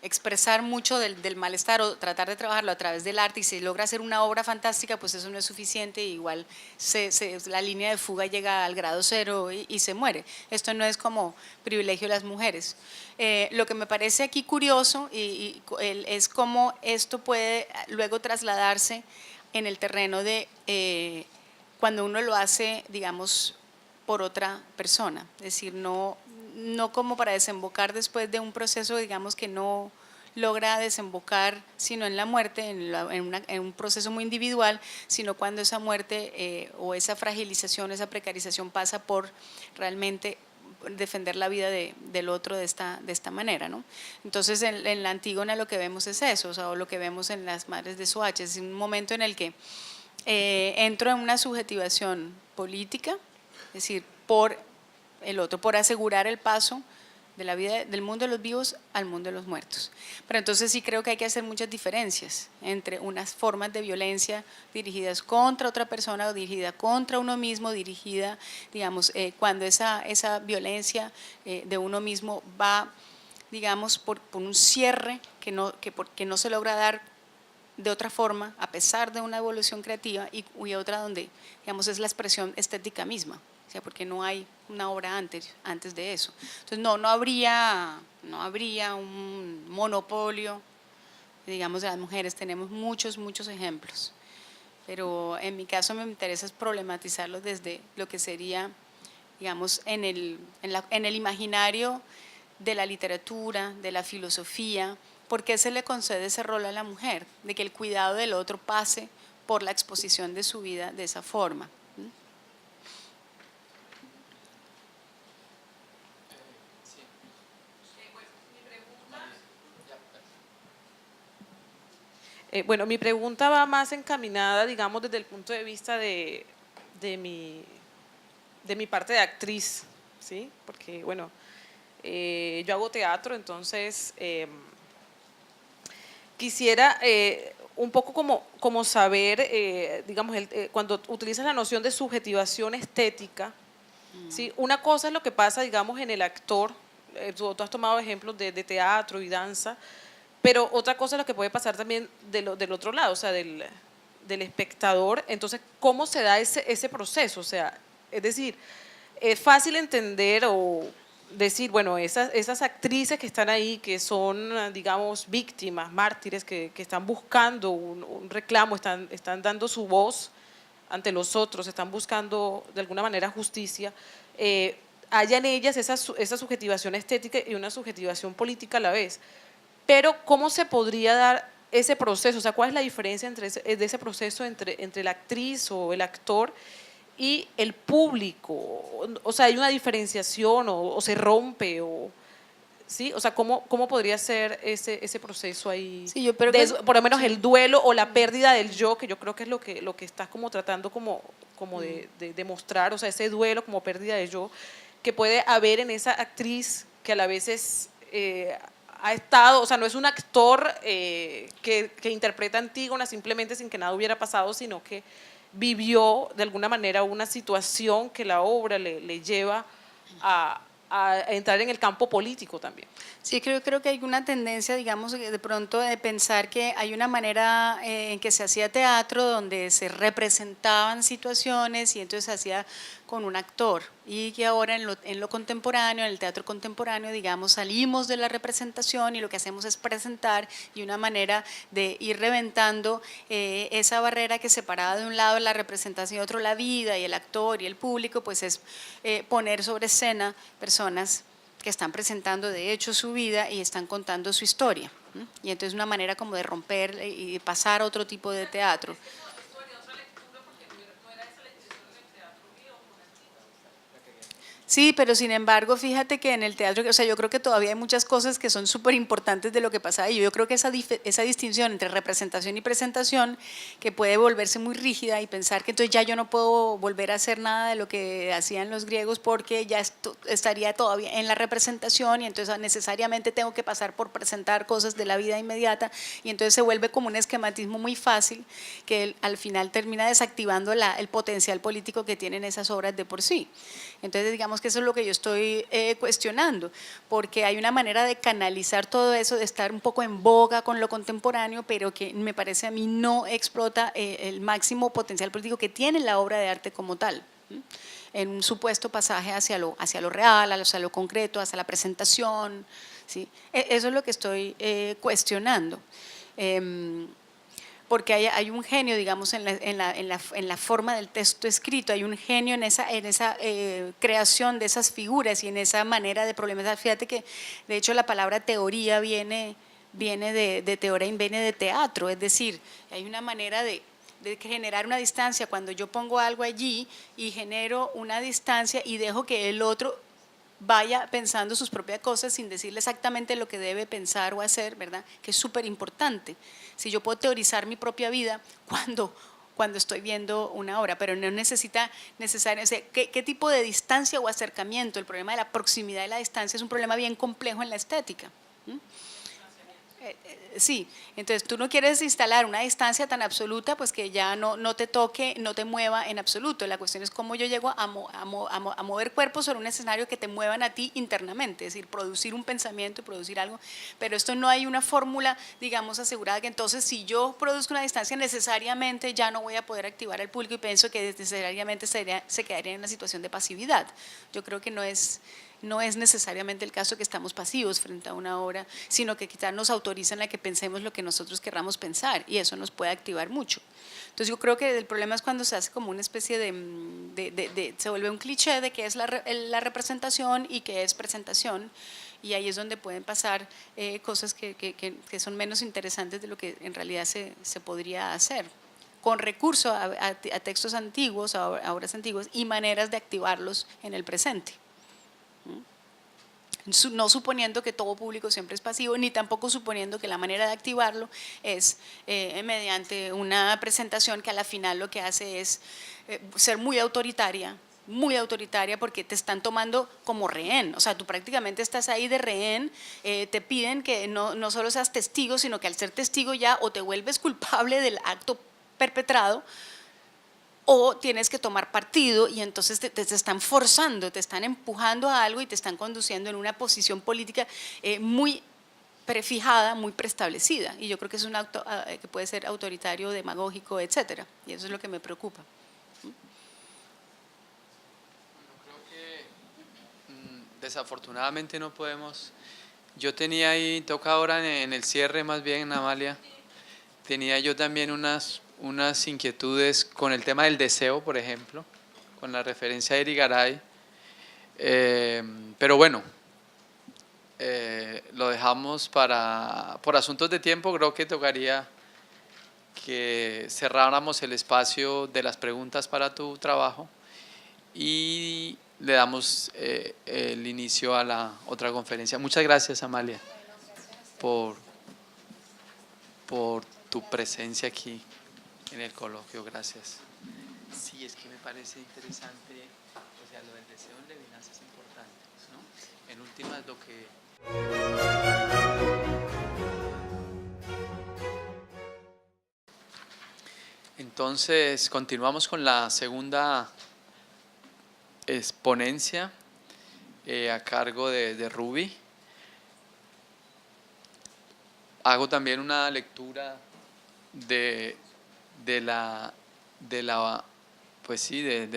expresar mucho del malestar o tratar de trabajarlo a través del arte y se logra hacer una obra fantástica, pues eso no es suficiente, igual la línea de fuga llega al grado cero y se muere. Esto no es como privilegio de las mujeres. Lo que me parece aquí curioso es cómo esto puede luego trasladarse en el terreno de cuando uno lo hace, digamos, por otra persona, es decir, no como para desembocar después de un proceso, digamos, que no logra desembocar sino en la muerte, en un proceso muy individual, sino cuando esa muerte o esa fragilización, esa precarización pasa por realmente defender la vida del otro de esta manera, ¿no? Entonces en la Antígona lo que vemos es eso, o sea, o lo que vemos en las Madres de Soacha, es un momento en el que entro en una subjetivación política, es decir, por el otro, por asegurar el paso de la vida del mundo de los vivos al mundo de los muertos. Pero entonces sí creo que hay que hacer muchas diferencias entre unas formas de violencia dirigidas contra otra persona o dirigida contra uno mismo, dirigida, digamos, cuando esa violencia de uno mismo va, digamos, por un cierre que no se logra dar de otra forma, a pesar de una evolución creativa, y otra donde, digamos, es la expresión estética misma, o sea, porque no hay una obra antes de eso. Entonces, no habría un monopolio, digamos, de las mujeres. Tenemos muchos ejemplos, pero en mi caso me interesa problematizarlo desde lo que sería, digamos, en el imaginario de la literatura, de la filosofía. ¿Por qué se le concede ese rol a la mujer? De que el cuidado del otro pase por la exposición de su vida de esa forma. Bueno, mi pregunta va más encaminada, digamos, desde el punto de vista de mi parte de actriz, ¿sí? Porque, bueno, yo hago teatro, entonces quisiera un poco como saber, digamos, cuando utilizas la noción de subjetivación estética, ¿sí? Una cosa es lo que pasa, digamos, en el actor, tú has tomado ejemplos de teatro y danza, pero otra cosa es lo que puede pasar también del otro lado, o sea, del espectador. Entonces, ¿cómo se da ese proceso? O sea, es decir, es fácil entender o decir, bueno, esas actrices que están ahí, que son, digamos, víctimas, mártires, que están buscando un reclamo, están dando su voz ante los otros, están buscando de alguna manera justicia, haya en ellas esa subjetivación estética y una subjetivación política a la vez. Pero ¿cómo se podría dar ese proceso? O sea, ¿cuál es la diferencia de ese proceso entre la actriz o el actor y el público? O sea, ¿hay una diferenciación o se rompe? ¿Sí? O sea, ¿cómo podría ser ese proceso ahí? Sí, yo creo por lo menos el duelo o la pérdida del yo, que yo creo que es lo que estás como tratando como de mostrar, o sea, ese duelo como pérdida de yo que puede haber en esa actriz que a la vez es… ha estado, o sea, no es un actor que interpreta Antígona simplemente sin que nada hubiera pasado, sino que vivió de alguna manera una situación que la obra le lleva a entrar en el campo político también. Sí, creo que hay una tendencia, digamos, de pronto de pensar que hay una manera en que se hacía teatro donde se representaban situaciones y entonces se hacía con un actor, y que ahora en lo contemporáneo, en el teatro contemporáneo, digamos, salimos de la representación y lo que hacemos es presentar, y una manera de ir reventando esa barrera que separaba de un lado la representación y otro la vida y el actor y el público, pues es poner sobre escena personas que están presentando de hecho su vida y están contando su historia, ¿no? Y entonces una manera como de romper y pasar a otro tipo de teatro. Sí, pero sin embargo, fíjate que en el teatro, o sea, yo creo que todavía hay muchas cosas que son súper importantes de lo que pasa ahí. Yo creo que esa distinción entre representación y presentación, que puede volverse muy rígida y pensar que entonces ya yo no puedo volver a hacer nada de lo que hacían los griegos porque ya estaría todavía en la representación y entonces necesariamente tengo que pasar por presentar cosas de la vida inmediata, y entonces se vuelve como un esquematismo muy fácil que al final termina desactivando el potencial político que tienen esas obras de por sí. Entonces, digamos que eso es lo que yo estoy cuestionando, porque hay una manera de canalizar todo eso, de estar un poco en boga con lo contemporáneo, pero que me parece a mí no explota el máximo potencial político que tiene la obra de arte como tal, ¿sí? En un supuesto pasaje hacia lo real, hacia lo concreto, hacia la presentación, ¿sí? Eso es lo que estoy cuestionando. Porque hay un genio, digamos, en la forma del texto escrito, hay un genio en esa creación de esas figuras y en esa manera de problematizar. Fíjate que, de hecho, la palabra teoría viene de teoría, viene de teatro, es decir, hay una manera de generar una distancia cuando yo pongo algo allí y genero una distancia y dejo que el otro vaya pensando sus propias cosas sin decirle exactamente lo que debe pensar o hacer, ¿verdad? Que es súper importante. Si yo puedo teorizar mi propia vida, cuando cuando estoy viendo una obra, pero no necesita necesariamente, o sea, ¿qué tipo de distancia o acercamiento? El problema de la proximidad y la distancia es un problema bien complejo en la estética. Sí, entonces tú no quieres instalar una distancia tan absoluta pues que ya no te toque, no te mueva en absoluto. La cuestión es cómo yo llego a mover cuerpos sobre un escenario que te muevan a ti internamente, es decir, producir un pensamiento y producir algo, pero esto no hay una fórmula, digamos, asegurada que entonces si yo produzco una distancia necesariamente ya no voy a poder activar al público y pienso que necesariamente se quedaría en una situación de pasividad. Yo creo que no es necesariamente el caso que estamos pasivos frente a una obra, sino que quizás nos autorizan a que pensemos lo que nosotros querramos pensar y eso nos puede activar mucho. Entonces yo creo que el problema es cuando se hace como una especie se vuelve un cliché de qué es la representación y qué es presentación, y ahí es donde pueden pasar cosas que son menos interesantes de lo que en realidad se podría hacer con recurso a textos antiguos, a obras antiguas y maneras de activarlos en el presente. No suponiendo que todo público siempre es pasivo, ni tampoco suponiendo que la manera de activarlo es mediante una presentación que a la final lo que hace es ser muy autoritaria porque te están tomando como rehén, o sea, tú prácticamente estás ahí de rehén, te piden que no solo seas testigo, sino que al ser testigo ya o te vuelves culpable del acto perpetrado, o tienes que tomar partido y entonces te están forzando, te están empujando a algo y te están conduciendo en una posición política muy prefijada, muy preestablecida. Y yo creo que es un acto que puede ser autoritario, demagógico, etcétera. Y eso es lo que me preocupa. Creo que desafortunadamente no podemos. Yo tenía ahí, toca ahora en el cierre más bien, Amalia, tenía yo también unas inquietudes con el tema del deseo, por ejemplo, con la referencia a Irigaray, pero bueno, lo dejamos por asuntos de tiempo. Creo que tocaría que cerráramos el espacio de las preguntas para tu trabajo y le damos el inicio a la otra conferencia. Muchas gracias, Amalia, por tu presencia aquí en el coloquio. Gracias. Sí, es que me parece interesante, o sea, lo del deseo en Levinas es importante, ¿no? En última es lo que… Entonces, continuamos con la segunda exponencia a cargo de Ruby. Hago también una lectura del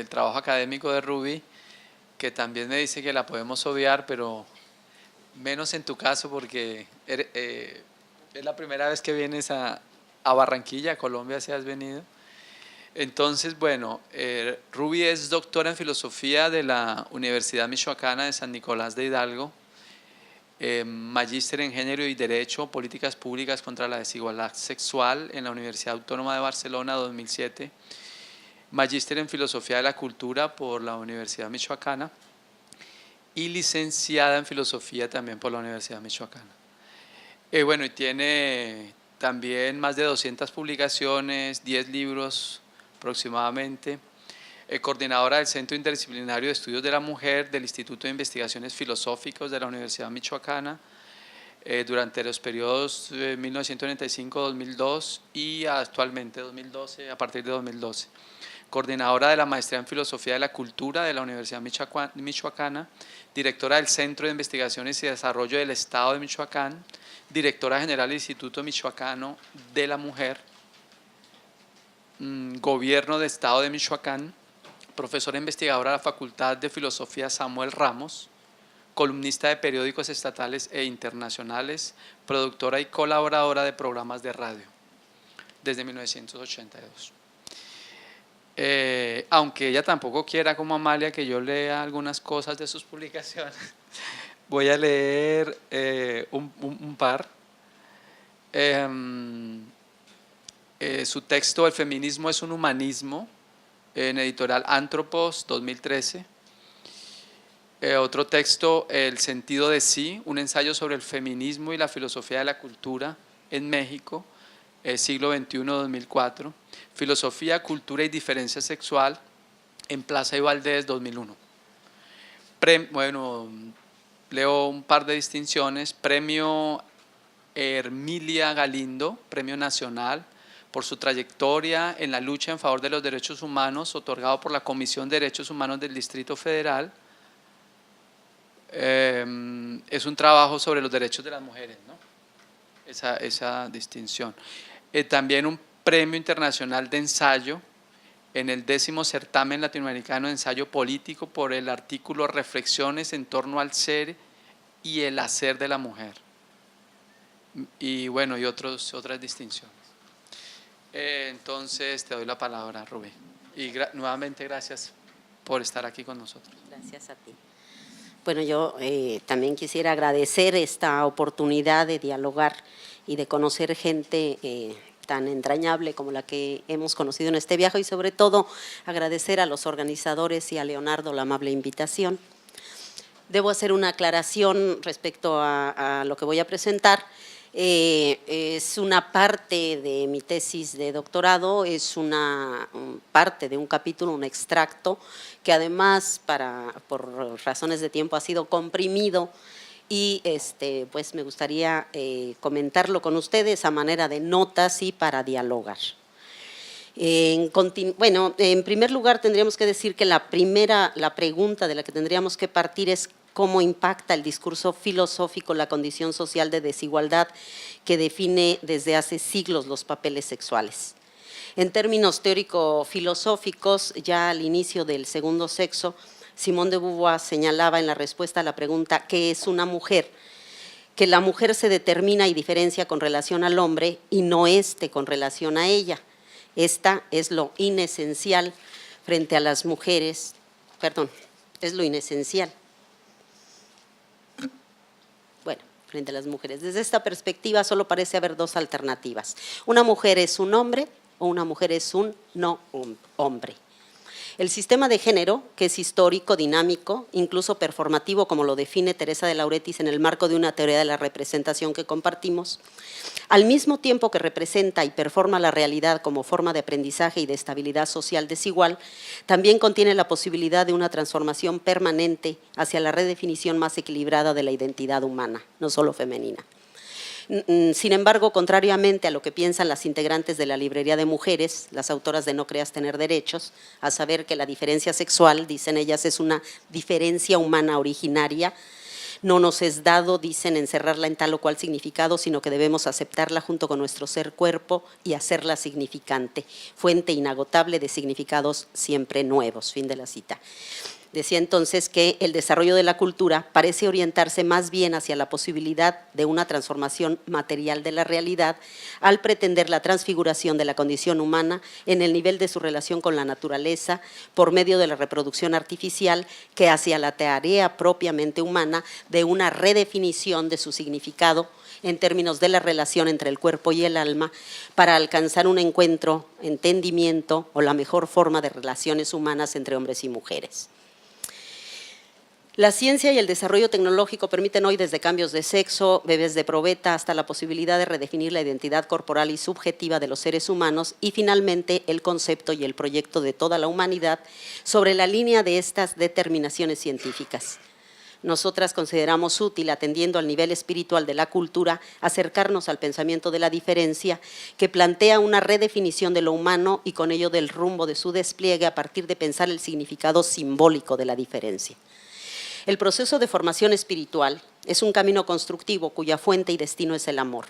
trabajo académico de Ruby, que también me dice que la podemos obviar, pero menos en tu caso porque es la primera vez que vienes a Barranquilla, a Colombia, si has venido. Entonces, bueno, Ruby es doctora en filosofía de la Universidad Michoacana de San Nicolás de Hidalgo, magíster en género y derecho, políticas públicas contra la desigualdad sexual en la Universidad Autónoma de Barcelona 2007, magíster en filosofía de la cultura por la Universidad Michoacana y licenciada en filosofía también por la Universidad Michoacana. Bueno, y tiene también más de 200 publicaciones, 10 libros aproximadamente, coordinadora del Centro Interdisciplinario de Estudios de la Mujer del Instituto de Investigaciones Filosóficos de la Universidad Michoacana durante los periodos 1995-2002 y actualmente 2012, a partir de 2012. Coordinadora de la Maestría en Filosofía de la Cultura de la Universidad Michoacana, directora del Centro de Investigaciones y Desarrollo del Estado de Michoacán, directora general del Instituto Michoacano de la Mujer, Gobierno de Estado de Michoacán, profesora investigadora de la Facultad de Filosofía Samuel Ramos, columnista de periódicos estatales e internacionales, productora y colaboradora de programas de radio desde 1982. Aunque ella tampoco quiera, como Amalia, que yo lea algunas cosas de sus publicaciones, voy a leer un par. Su texto, El feminismo es un humanismo, en editorial Antropos, 2013. Otro texto, El sentido de sí, un ensayo sobre el feminismo y la filosofía de la cultura en México, siglo XXI-2004, Filosofía, Cultura y Diferencia Sexual, en Plaza y Valdés, 2001. Bueno, leo un par de distinciones. Premio Hermilia Galindo, Premio Nacional, por su trayectoria en la lucha en favor de los derechos humanos, otorgado por la Comisión de Derechos Humanos del Distrito Federal. Es un trabajo sobre los derechos de las mujeres, ¿no? Esa distinción. También un Premio Internacional de Ensayo en el 10º Certamen Latinoamericano de Ensayo Político por el artículo Reflexiones en torno al ser y el hacer de la mujer. Y bueno, y otras distinciones. Entonces te doy la palabra, Rubí. Y nuevamente gracias por estar aquí con nosotros. Gracias a ti. Bueno, yo también quisiera agradecer esta oportunidad de dialogar y de conocer gente tan entrañable como la que hemos conocido en este viaje y sobre todo agradecer a los organizadores y a Leonardo la amable invitación. Debo hacer una aclaración respecto a lo que voy a presentar. Es una parte de mi tesis de doctorado, es una parte de un capítulo, un extracto, que además por razones de tiempo ha sido comprimido y pues me gustaría comentarlo con ustedes a manera de notas y para dialogar. Bueno, en primer lugar tendríamos que decir que la pregunta de la que tendríamos que partir es cómo impacta el discurso filosófico la condición social de desigualdad que define desde hace siglos los papeles sexuales. En términos teórico-filosóficos, ya al inicio del segundo sexo, Simone de Beauvoir señalaba en la respuesta a la pregunta ¿qué es una mujer?, que la mujer se determina y diferencia con relación al hombre y no éste con relación a ella. Esta es lo inesencial frente a las mujeres, es lo inesencial. Bueno, frente a las mujeres. Desde esta perspectiva solo parece haber dos alternativas. Una mujer es un hombre o una mujer es un no hombre. El sistema de género, que es histórico, dinámico, incluso performativo, como lo define Teresa de Lauretis en el marco de una teoría de la representación que compartimos, al mismo tiempo que representa y performa la realidad como forma de aprendizaje y de estabilidad social desigual, también contiene la posibilidad de una transformación permanente hacia la redefinición más equilibrada de la identidad humana, no solo femenina. Sin embargo, contrariamente a lo que piensan las integrantes de la Librería de Mujeres, las autoras de No creas tener derechos, a saber que la diferencia sexual, dicen ellas, es una diferencia humana originaria, no nos es dado, dicen, encerrarla en tal o cual significado, sino que debemos aceptarla junto con nuestro ser cuerpo y hacerla significante, fuente inagotable de significados siempre nuevos. Fin de la cita. Decía entonces que el desarrollo de la cultura parece orientarse más bien hacia la posibilidad de una transformación material de la realidad al pretender la transfiguración de la condición humana en el nivel de su relación con la naturaleza por medio de la reproducción artificial que hacia la tarea propiamente humana de una redefinición de su significado en términos de la relación entre el cuerpo y el alma para alcanzar un encuentro, entendimiento o la mejor forma de relaciones humanas entre hombres y mujeres. La ciencia y el desarrollo tecnológico permiten hoy desde cambios de sexo, bebés de probeta, hasta la posibilidad de redefinir la identidad corporal y subjetiva de los seres humanos y finalmente el concepto y el proyecto de toda la humanidad sobre la línea de estas determinaciones científicas. Nosotras consideramos útil, atendiendo al nivel espiritual de la cultura, acercarnos al pensamiento de la diferencia que plantea una redefinición de lo humano y con ello del rumbo de su despliegue a partir de pensar el significado simbólico de la diferencia. El proceso de formación espiritual es un camino constructivo cuya fuente y destino es el amor.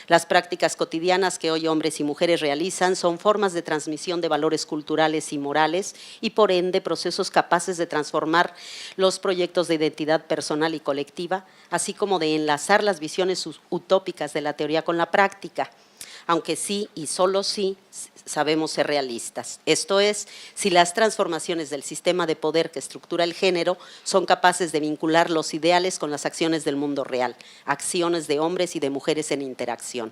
Las prácticas cotidianas que hoy hombres y mujeres realizan son formas de transmisión de valores culturales y morales y por ende procesos capaces de transformar los proyectos de identidad personal y colectiva, así como de enlazar las visiones utópicas de la teoría con la práctica, aunque sí y solo sí sabemos ser realistas. Esto es, si las transformaciones del sistema de poder que estructura el género son capaces de vincular los ideales con las acciones del mundo real, acciones de hombres y de mujeres en interacción.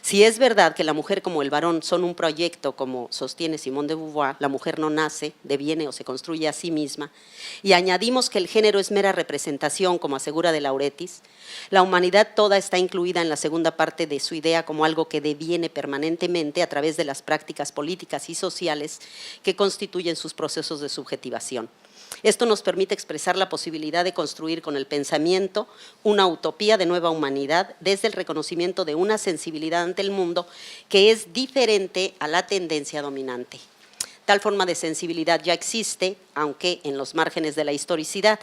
Si es verdad que la mujer como el varón son un proyecto, como sostiene Simone de Beauvoir, la mujer no nace, deviene o se construye a sí misma, y añadimos que el género es mera representación, como asegura de Lauretis, la humanidad toda está incluida en la segunda parte de su idea como algo que deviene permanentemente a través de las prácticas políticas y sociales que constituyen sus procesos de subjetivación. Esto nos permite expresar la posibilidad de construir con el pensamiento una utopía de nueva humanidad desde el reconocimiento de una sensibilidad ante el mundo que es diferente a la tendencia dominante. Tal forma de sensibilidad ya existe, aunque en los márgenes de la historicidad.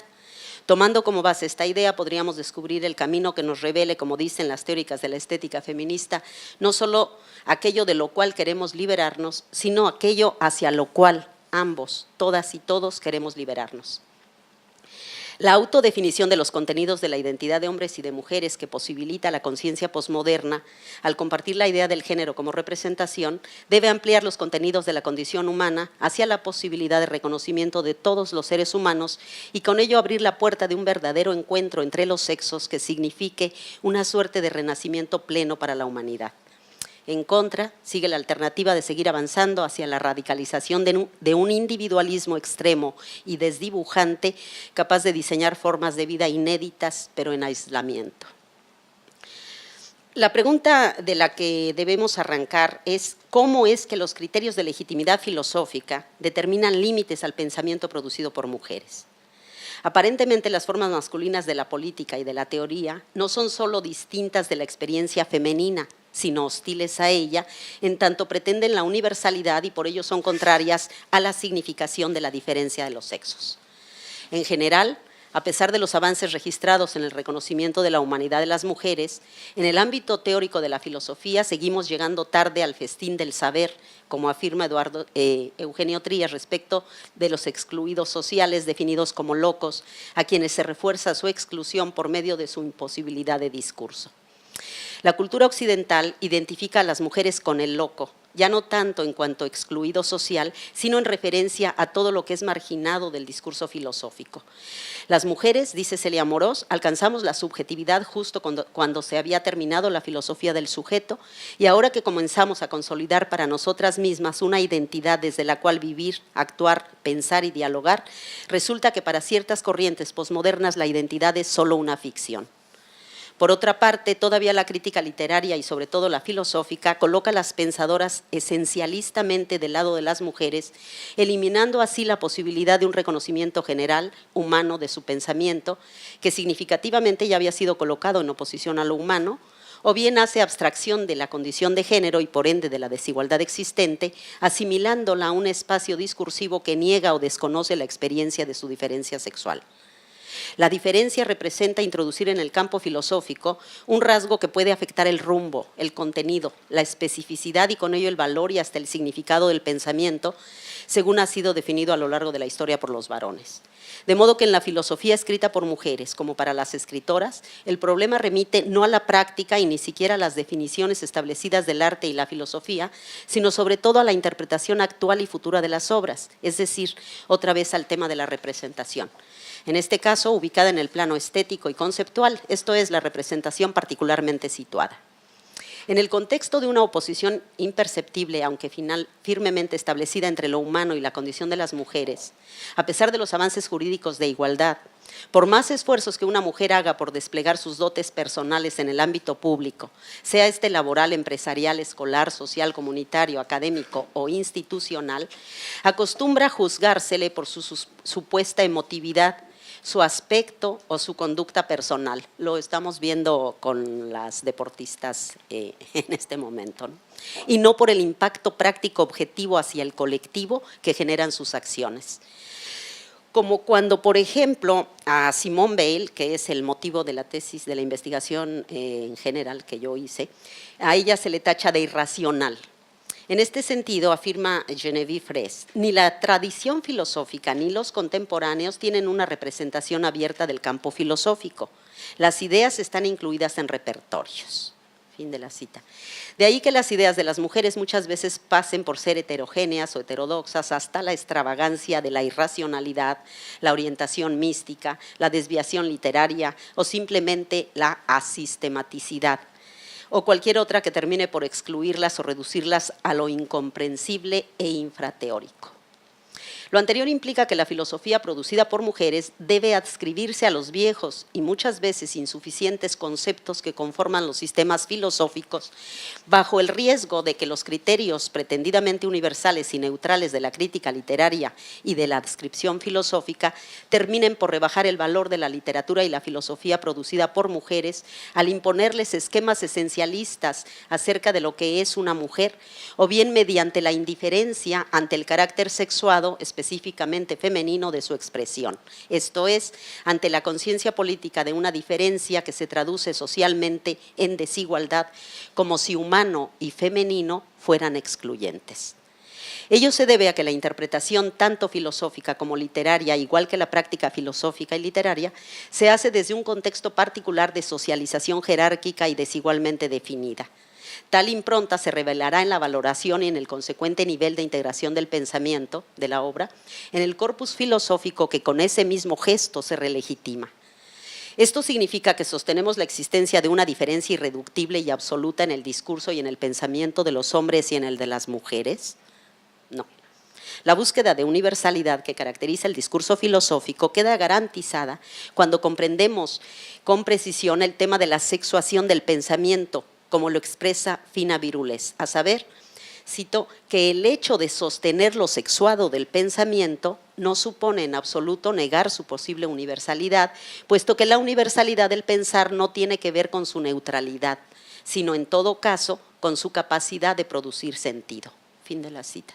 Tomando como base esta idea, podríamos descubrir el camino que nos revele, como dicen las teóricas de la estética feminista, no solo aquello de lo cual queremos liberarnos, sino aquello hacia lo cual ambos, todas y todos, queremos liberarnos. La autodefinición de los contenidos de la identidad de hombres y de mujeres que posibilita la conciencia posmoderna, al compartir la idea del género como representación, debe ampliar los contenidos de la condición humana hacia la posibilidad de reconocimiento de todos los seres humanos y con ello abrir la puerta de un verdadero encuentro entre los sexos que signifique una suerte de renacimiento pleno para la humanidad. En contra, sigue la alternativa de seguir avanzando hacia la radicalización de un individualismo extremo y desdibujante, capaz de diseñar formas de vida inéditas, pero en aislamiento. La pregunta de la que debemos arrancar es cómo es que los criterios de legitimidad filosófica determinan límites al pensamiento producido por mujeres. Aparentemente las formas masculinas de la política y de la teoría no son solo distintas de la experiencia femenina, sino hostiles a ella, en tanto pretenden la universalidad y por ello son contrarias a la significación de la diferencia de los sexos. En general, a pesar de los avances registrados en el reconocimiento de la humanidad de las mujeres, en el ámbito teórico de la filosofía seguimos llegando tarde al festín del saber, como afirma Eugenio Trías respecto de los excluidos sociales definidos como locos, a quienes se refuerza su exclusión por medio de su imposibilidad de discurso. La cultura occidental identifica a las mujeres con el loco, ya no tanto en cuanto excluido social, sino en referencia a todo lo que es marginado del discurso filosófico. Las mujeres, dice Celia Amorós, alcanzamos la subjetividad justo cuando se había terminado la filosofía del sujeto y ahora que comenzamos a consolidar para nosotras mismas una identidad desde la cual vivir, actuar, pensar y dialogar, resulta que para ciertas corrientes posmodernas la identidad es solo una ficción. Por otra parte, todavía la crítica literaria y sobre todo la filosófica coloca a las pensadoras esencialistamente del lado de las mujeres, eliminando así la posibilidad de un reconocimiento general, humano, de su pensamiento, que significativamente ya había sido colocado en oposición a lo humano, o bien hace abstracción de la condición de género y por ende de la desigualdad existente, asimilándola a un espacio discursivo que niega o desconoce la experiencia de su diferencia sexual. La diferencia representa introducir en el campo filosófico un rasgo que puede afectar el rumbo, el contenido, la especificidad y con ello el valor y hasta el significado del pensamiento, según ha sido definido a lo largo de la historia por los varones. De modo que en la filosofía escrita por mujeres, como para las escritoras, el problema remite no a la práctica y ni siquiera a las definiciones establecidas del arte y la filosofía, sino sobre todo a la interpretación actual y futura de las obras, es decir, otra vez al tema de la representación. En este caso, ubicada en el plano estético y conceptual, esto es la representación particularmente situada. En el contexto de una oposición imperceptible, aunque firmemente establecida entre lo humano y la condición de las mujeres, a pesar de los avances jurídicos de igualdad, por más esfuerzos que una mujer haga por desplegar sus dotes personales en el ámbito público, sea este laboral, empresarial, escolar, social, comunitario, académico o institucional, acostumbra a juzgársele por su supuesta emotividad, su aspecto o su conducta personal. Lo estamos viendo con las deportistas en este momento, ¿no? Y no por el impacto práctico objetivo hacia el colectivo que generan sus acciones. Como cuando, por ejemplo, a Simone Weil, que es el motivo de la tesis de la investigación en general que yo hice, a ella se le tacha de irracional. En este sentido, afirma Geneviève Fraisse, ni la tradición filosófica ni los contemporáneos tienen una representación abierta del campo filosófico. Las ideas están incluidas en repertorios. Fin de la cita. De ahí que las ideas de las mujeres muchas veces pasen por ser heterogéneas o heterodoxas hasta la extravagancia de la irracionalidad, la orientación mística, la desviación literaria o simplemente la asistematicidad. o cualquier otra que termine por excluirlas o reducirlas a lo incomprensible e infrateórico. Lo anterior implica que la filosofía producida por mujeres debe adscribirse a los viejos y muchas veces insuficientes conceptos que conforman los sistemas filosóficos, bajo el riesgo de que los criterios pretendidamente universales y neutrales de la crítica literaria y de la descripción filosófica terminen por rebajar el valor de la literatura y la filosofía producida por mujeres al imponerles esquemas esencialistas acerca de lo que es una mujer, o bien mediante la indiferencia ante el carácter sexuado, específicamente femenino, de su expresión. Esto es, ante la conciencia política de una diferencia que se traduce socialmente en desigualdad, como si humano y femenino fueran excluyentes. Ello se debe a que la interpretación tanto filosófica como literaria, igual que la práctica filosófica y literaria, se hace desde un contexto particular de socialización jerárquica y desigualmente definida. Tal impronta se revelará en la valoración y en el consecuente nivel de integración del pensamiento de la obra, en el corpus filosófico que con ese mismo gesto se relegitima. ¿Esto significa que sostenemos la existencia de una diferencia irreductible y absoluta en el discurso y en el pensamiento de los hombres y en el de las mujeres? No. La búsqueda de universalidad que caracteriza el discurso filosófico queda garantizada cuando comprendemos con precisión el tema de la sexuación del pensamiento, como lo expresa Fina Virules, a saber, cito, que el hecho de sostener lo sexuado del pensamiento no supone en absoluto negar su posible universalidad, puesto que la universalidad del pensar no tiene que ver con su neutralidad, sino en todo caso con su capacidad de producir sentido. Fin de la cita.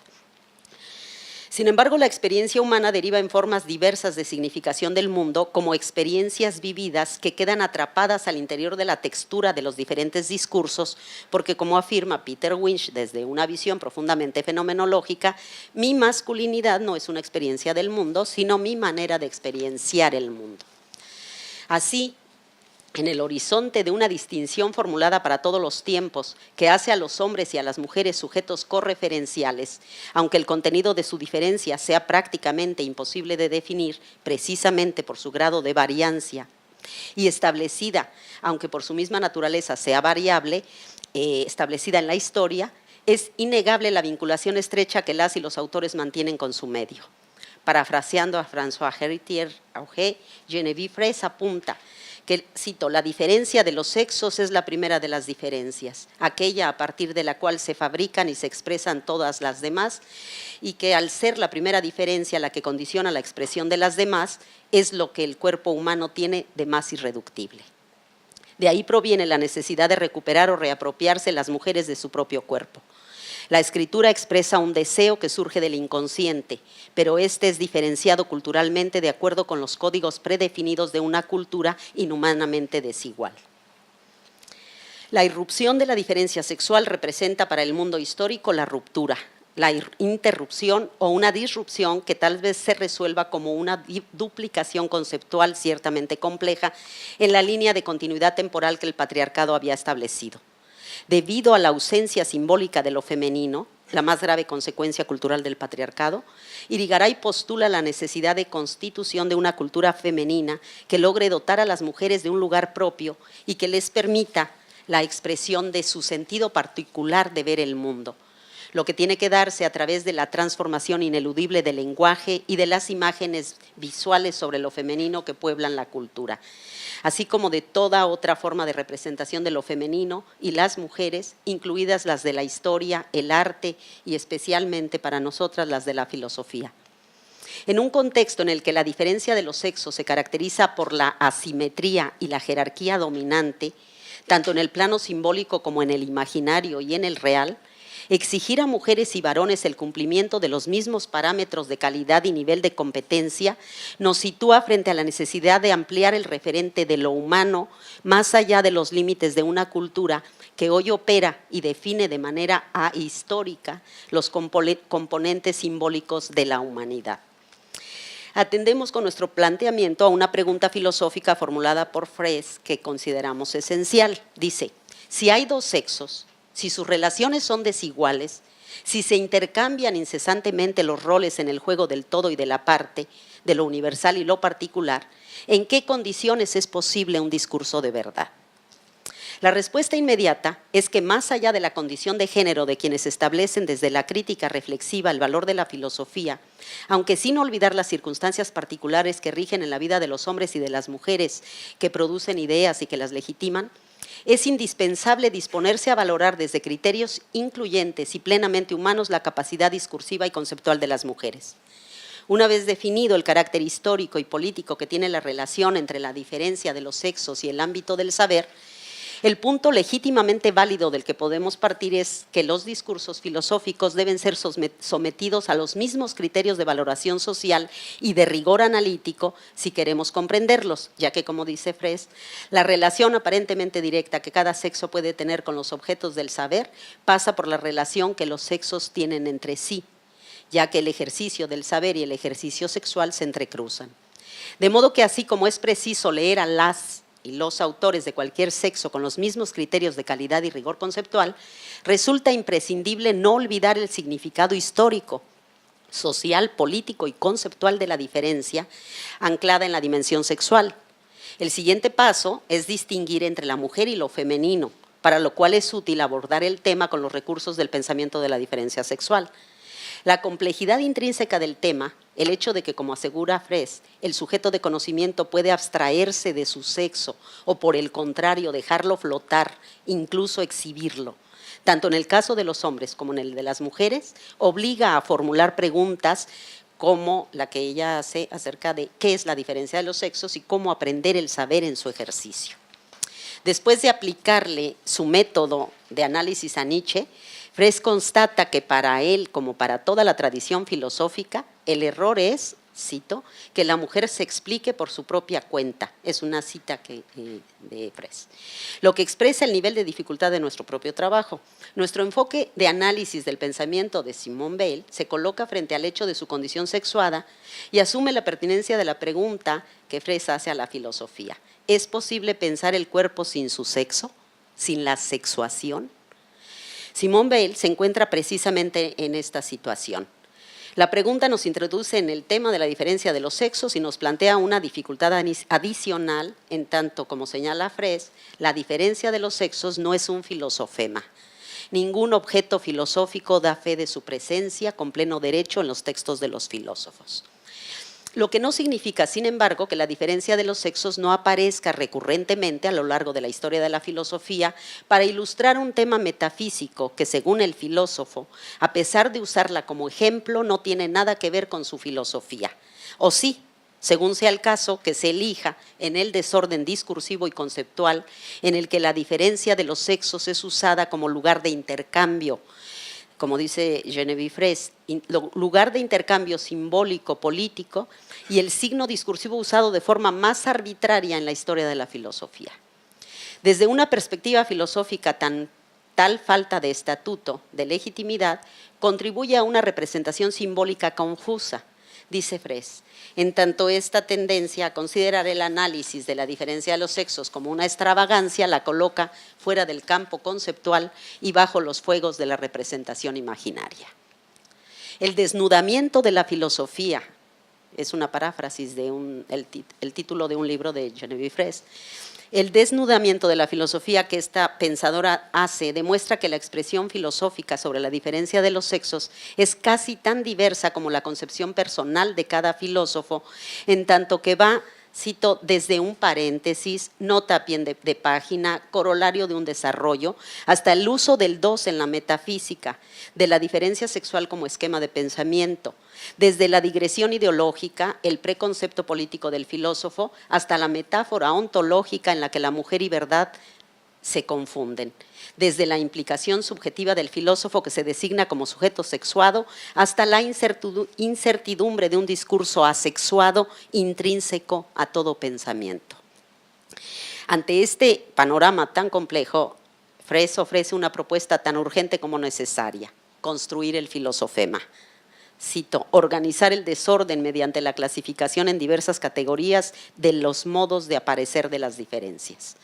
Sin embargo, la experiencia humana deriva en formas diversas de significación del mundo como experiencias vividas que quedan atrapadas al interior de la textura de los diferentes discursos, porque como afirma Peter Winch desde una visión profundamente fenomenológica, mi masculinidad no es una experiencia del mundo, sino mi manera de experienciar el mundo. Así, en el horizonte de una distinción formulada para todos los tiempos, que hace a los hombres y a las mujeres sujetos correferenciales, aunque el contenido de su diferencia sea prácticamente imposible de definir, precisamente por su grado de variancia, y establecida, aunque por su misma naturaleza sea variable, establecida en la historia, es innegable la vinculación estrecha que las y los autores mantienen con su medio. Parafraseando a François Héritier Auger, Geneviève Fraisse apunta que, cito, la diferencia de los sexos es la primera de las diferencias, aquella a partir de la cual se fabrican y se expresan todas las demás, y que al ser la primera diferencia la que condiciona la expresión de las demás, es lo que el cuerpo humano tiene de más irreductible. De ahí proviene la necesidad de recuperar o reapropiarse las mujeres de su propio cuerpo. La escritura expresa un deseo que surge del inconsciente, pero este es diferenciado culturalmente de acuerdo con los códigos predefinidos de una cultura inhumanamente desigual. La irrupción de la diferencia sexual representa para el mundo histórico la ruptura, la interrupción o una disrupción que tal vez se resuelva como una duplicación conceptual ciertamente compleja en la línea de continuidad temporal que el patriarcado había establecido. Debido a la ausencia simbólica de lo femenino, la más grave consecuencia cultural del patriarcado, Irigaray postula la necesidad de constitución de una cultura femenina que logre dotar a las mujeres de un lugar propio y que les permita la expresión de su sentido particular de ver el mundo, lo que tiene que darse a través de la transformación ineludible del lenguaje y de las imágenes visuales sobre lo femenino que pueblan la cultura, así como de toda otra forma de representación de lo femenino y las mujeres, incluidas las de la historia, el arte y especialmente para nosotras las de la filosofía. En un contexto en el que la diferencia de los sexos se caracteriza por la asimetría y la jerarquía dominante, tanto en el plano simbólico como en el imaginario y en el real, exigir a mujeres y varones el cumplimiento de los mismos parámetros de calidad y nivel de competencia nos sitúa frente a la necesidad de ampliar el referente de lo humano más allá de los límites de una cultura que hoy opera y define de manera ahistórica los componentes simbólicos de la humanidad. Atendemos con nuestro planteamiento a una pregunta filosófica formulada por Fraisse que consideramos esencial. Dice, si hay dos sexos, si sus relaciones son desiguales, si se intercambian incesantemente los roles en el juego del todo y de la parte, de lo universal y lo particular, ¿en qué condiciones es posible un discurso de verdad? La respuesta inmediata es que más allá de la condición de género de quienes establecen desde la crítica reflexiva el valor de la filosofía, aunque sin olvidar las circunstancias particulares que rigen en la vida de los hombres y de las mujeres que producen ideas y que las legitiman, es indispensable disponerse a valorar desde criterios incluyentes y plenamente humanos la capacidad discursiva y conceptual de las mujeres. Una vez definido el carácter histórico y político que tiene la relación entre la diferencia de los sexos y el ámbito del saber, el punto legítimamente válido del que podemos partir es que los discursos filosóficos deben ser sometidos a los mismos criterios de valoración social y de rigor analítico si queremos comprenderlos, ya que, como dice Fraisse, la relación aparentemente directa que cada sexo puede tener con los objetos del saber pasa por la relación que los sexos tienen entre sí, ya que el ejercicio del saber y el ejercicio sexual se entrecruzan. De modo que así como es preciso leer a las y los autores de cualquier sexo con los mismos criterios de calidad y rigor conceptual, resulta imprescindible no olvidar el significado histórico, social, político y conceptual de la diferencia anclada en la dimensión sexual. El siguiente paso es distinguir entre la mujer y lo femenino, para lo cual es útil abordar el tema con los recursos del pensamiento de la diferencia sexual. La complejidad intrínseca del tema, el hecho de que, como asegura Fraisse, el sujeto de conocimiento puede abstraerse de su sexo o, por el contrario, dejarlo flotar, incluso exhibirlo, tanto en el caso de los hombres como en el de las mujeres, obliga a formular preguntas como la que ella hace acerca de qué es la diferencia de los sexos y cómo aprender el saber en su ejercicio. Después de aplicarle su método de análisis a Nietzsche, Fraisse constata que para él, como para toda la tradición filosófica, el error es, cito, que la mujer se explique por su propia cuenta. Es una cita de Fraisse. Lo que expresa el nivel de dificultad de nuestro propio trabajo. Nuestro enfoque de análisis del pensamiento de Simone Weil se coloca frente al hecho de su condición sexuada y asume la pertinencia de la pregunta que Fraisse hace a la filosofía. ¿Es posible pensar el cuerpo sin su sexo, sin la sexuación? Simone Weil se encuentra precisamente en esta situación. La pregunta nos introduce en el tema de la diferencia de los sexos y nos plantea una dificultad adicional, en tanto, como señala Fraisse, la diferencia de los sexos no es un filosofema. Ningún objeto filosófico da fe de su presencia con pleno derecho en los textos de los filósofos. Lo que no significa, sin embargo, que la diferencia de los sexos no aparezca recurrentemente a lo largo de la historia de la filosofía para ilustrar un tema metafísico que, según el filósofo, a pesar de usarla como ejemplo, no tiene nada que ver con su filosofía. O sí, según sea el caso, que se elija en el desorden discursivo y conceptual en el que la diferencia de los sexos es usada como lugar de intercambio, como dice Geneviève Fraisse, lugar de intercambio simbólico, político, y el signo discursivo usado de forma más arbitraria en la historia de la filosofía. Desde una perspectiva filosófica tal falta de estatuto, de legitimidad, contribuye a una representación simbólica confusa, dice Fraisse, en tanto esta tendencia a considerar el análisis de la diferencia de los sexos como una extravagancia la coloca fuera del campo conceptual y bajo los fuegos de la representación imaginaria. El desnudamiento de la filosofía, es una paráfrasis de el título de un libro de Geneviève Fraisse. El desnudamiento de la filosofía que esta pensadora hace demuestra que la expresión filosófica sobre la diferencia de los sexos es casi tan diversa como la concepción personal de cada filósofo, en tanto que va, cito, desde un paréntesis, nota a pie de página, corolario de un desarrollo, hasta el uso del dos en la metafísica, de la diferencia sexual como esquema de pensamiento, desde la digresión ideológica, el preconcepto político del filósofo, hasta la metáfora ontológica en la que la mujer y verdad se confunden, desde la implicación subjetiva del filósofo que se designa como sujeto sexuado, hasta la incertidumbre de un discurso asexuado intrínseco a todo pensamiento. Ante este panorama tan complejo, Fraisse ofrece una propuesta tan urgente como necesaria: construir el filosofema. Cito, organizar el desorden mediante la clasificación en diversas categorías de los modos de aparecer de las diferencias.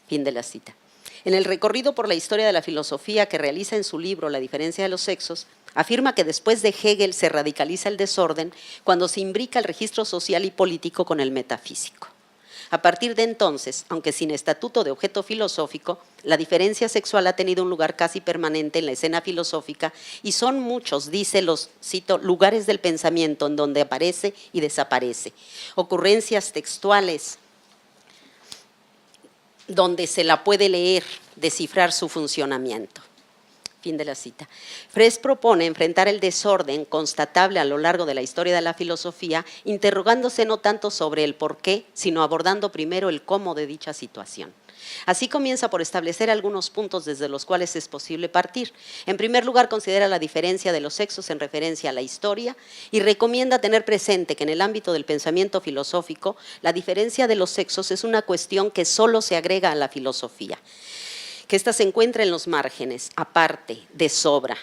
Fin de la cita. En el recorrido por la historia de la filosofía que realiza en su libro La diferencia de los sexos, afirma que después de Hegel se radicaliza el desorden cuando se imbrica el registro social y político con el metafísico. A partir de entonces, aunque sin estatuto de objeto filosófico, la diferencia sexual ha tenido un lugar casi permanente en la escena filosófica y son muchos, dice, los cito, lugares del pensamiento en donde aparece y desaparece, ocurrencias textuales donde se la puede leer, descifrar su funcionamiento. Fin de la cita. Fraisse propone enfrentar el desorden constatable a lo largo de la historia de la filosofía, interrogándose no tanto sobre el por qué, sino abordando primero el cómo de dicha situación. Así comienza por establecer algunos puntos desde los cuales es posible partir. En primer lugar, considera la diferencia de los sexos en referencia a la historia y recomienda tener presente que en el ámbito del pensamiento filosófico, la diferencia de los sexos es una cuestión que solo se agrega a la filosofía, que ésta se encuentra en los márgenes, aparte, de sobra.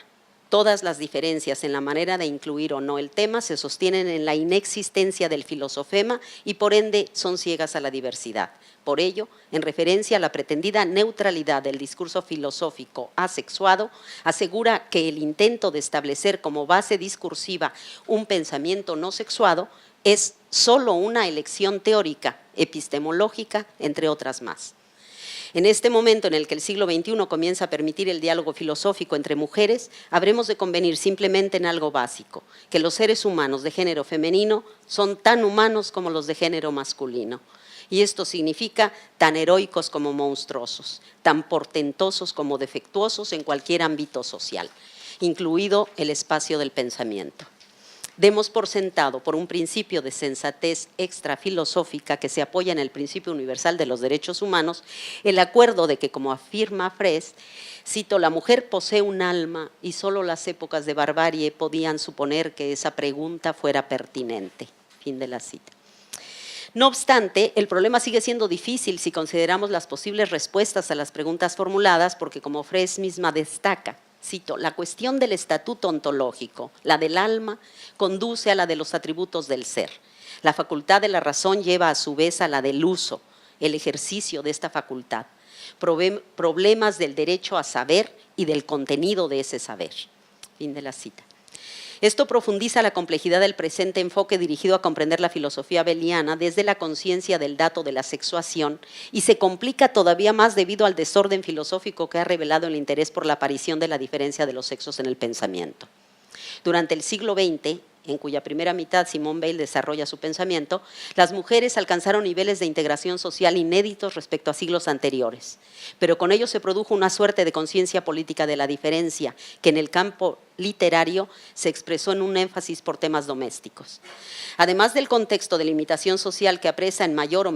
Todas las diferencias en la manera de incluir o no el tema se sostienen en la inexistencia del filosofema y por ende son ciegas a la diversidad. Por ello, en referencia a la pretendida neutralidad del discurso filosófico asexuado, asegura que el intento de establecer como base discursiva un pensamiento no sexuado es solo una elección teórica, epistemológica, entre otras más. En este momento en el que el siglo XXI comienza a permitir el diálogo filosófico entre mujeres, habremos de convenir simplemente en algo básico, que los seres humanos de género femenino son tan humanos como los de género masculino. Y esto significa tan heroicos como monstruosos, tan portentosos como defectuosos en cualquier ámbito social, incluido el espacio del pensamiento. Demos por sentado, por un principio de sensatez extrafilosófica que se apoya en el principio universal de los derechos humanos, el acuerdo de que, como afirma Fraisse, cito, la mujer posee un alma y solo las épocas de barbarie podían suponer que esa pregunta fuera pertinente. Fin de la cita. No obstante, el problema sigue siendo difícil si consideramos las posibles respuestas a las preguntas formuladas, porque como Fraisse misma destaca, cito, la cuestión del estatuto ontológico, la del alma, conduce a la de los atributos del ser. La facultad de la razón lleva a su vez a la del uso, el ejercicio de esta facultad. Problemas del derecho a saber y del contenido de ese saber. Fin de la cita. Esto profundiza la complejidad del presente enfoque dirigido a comprender la filosofía beliana desde la conciencia del dato de la sexuación y se complica todavía más debido al desorden filosófico que ha revelado el interés por la aparición de la diferencia de los sexos en el pensamiento. Durante el siglo XX, en cuya primera mitad Simone Weil desarrolla su pensamiento, las mujeres alcanzaron niveles de integración social inéditos respecto a siglos anteriores, pero con ello se produjo una suerte de conciencia política de la diferencia que en el campo literario se expresó en un énfasis por temas domésticos. Además del contexto de limitación social que apresa en mayor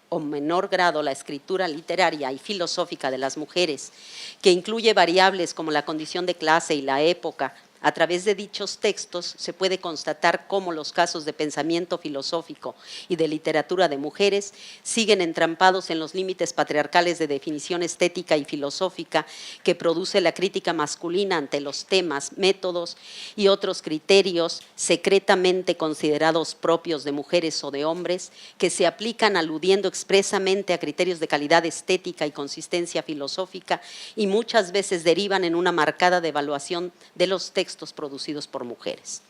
o menor grado la escritura literaria y filosófica de las mujeres, que incluye variables como la condición de clase y la época, a través de dichos textos se puede constatar cómo los casos de pensamiento filosófico y de literatura de mujeres siguen entrampados en los límites patriarcales de definición estética y filosófica que produce la crítica masculina ante los temas, métodos y otros criterios secretamente considerados propios de mujeres o de hombres que se aplican aludiendo expresamente a criterios de calidad estética y consistencia filosófica y muchas veces derivan en una marcada devaluación de los textos producidos por mujeres,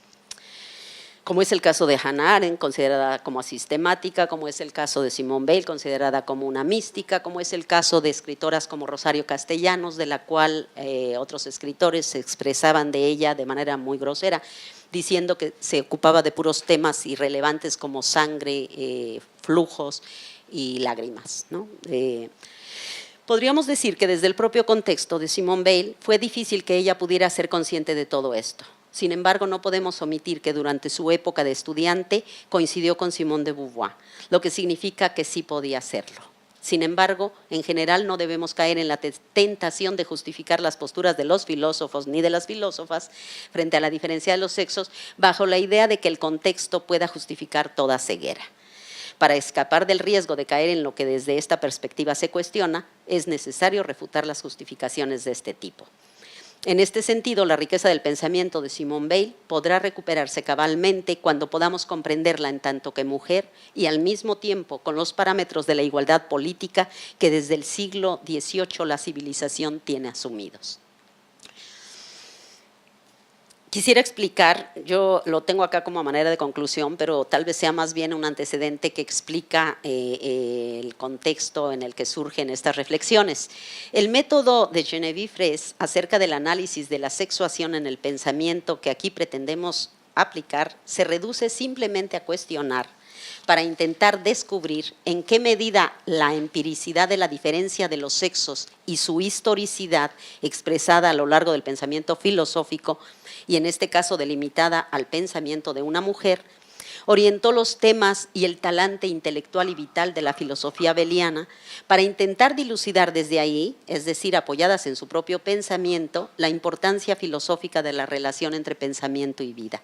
como es el caso de Hannah Arendt, considerada como asistemática, como es el caso de Simone Weil, considerada como una mística, como es el caso de escritoras como Rosario Castellanos, de la cual otros escritores se expresaban de ella de manera muy grosera, diciendo que se ocupaba de puros temas irrelevantes como sangre, flujos y lágrimas, ¿no? Podríamos decir que desde el propio contexto de Simone Weil fue difícil que ella pudiera ser consciente de todo esto. Sin embargo, no podemos omitir que durante su época de estudiante coincidió con Simone de Beauvoir, lo que significa que sí podía hacerlo. Sin embargo, en general no debemos caer en la tentación de justificar las posturas de los filósofos ni de las filósofas frente a la diferencia de los sexos bajo la idea de que el contexto pueda justificar toda ceguera. Para escapar del riesgo de caer en lo que desde esta perspectiva se cuestiona, es necesario refutar las justificaciones de este tipo. En este sentido, la riqueza del pensamiento de Simone Weil podrá recuperarse cabalmente cuando podamos comprenderla en tanto que mujer y al mismo tiempo con los parámetros de la igualdad política que desde el siglo XVIII la civilización tiene asumidos. Quisiera explicar, yo lo tengo acá como a manera de conclusión, pero tal vez sea más bien un antecedente que explica el contexto en el que surgen estas reflexiones. El método de Geneviève Fraisse acerca del análisis de la sexuación en el pensamiento que aquí pretendemos aplicar se reduce simplemente a cuestionar para intentar descubrir en qué medida la empiricidad de la diferencia de los sexos y su historicidad expresada a lo largo del pensamiento filosófico, y en este caso delimitada al pensamiento de una mujer, orientó los temas y el talante intelectual y vital de la filosofía beliana para intentar dilucidar desde ahí, es decir, apoyadas en su propio pensamiento, la importancia filosófica de la relación entre pensamiento y vida.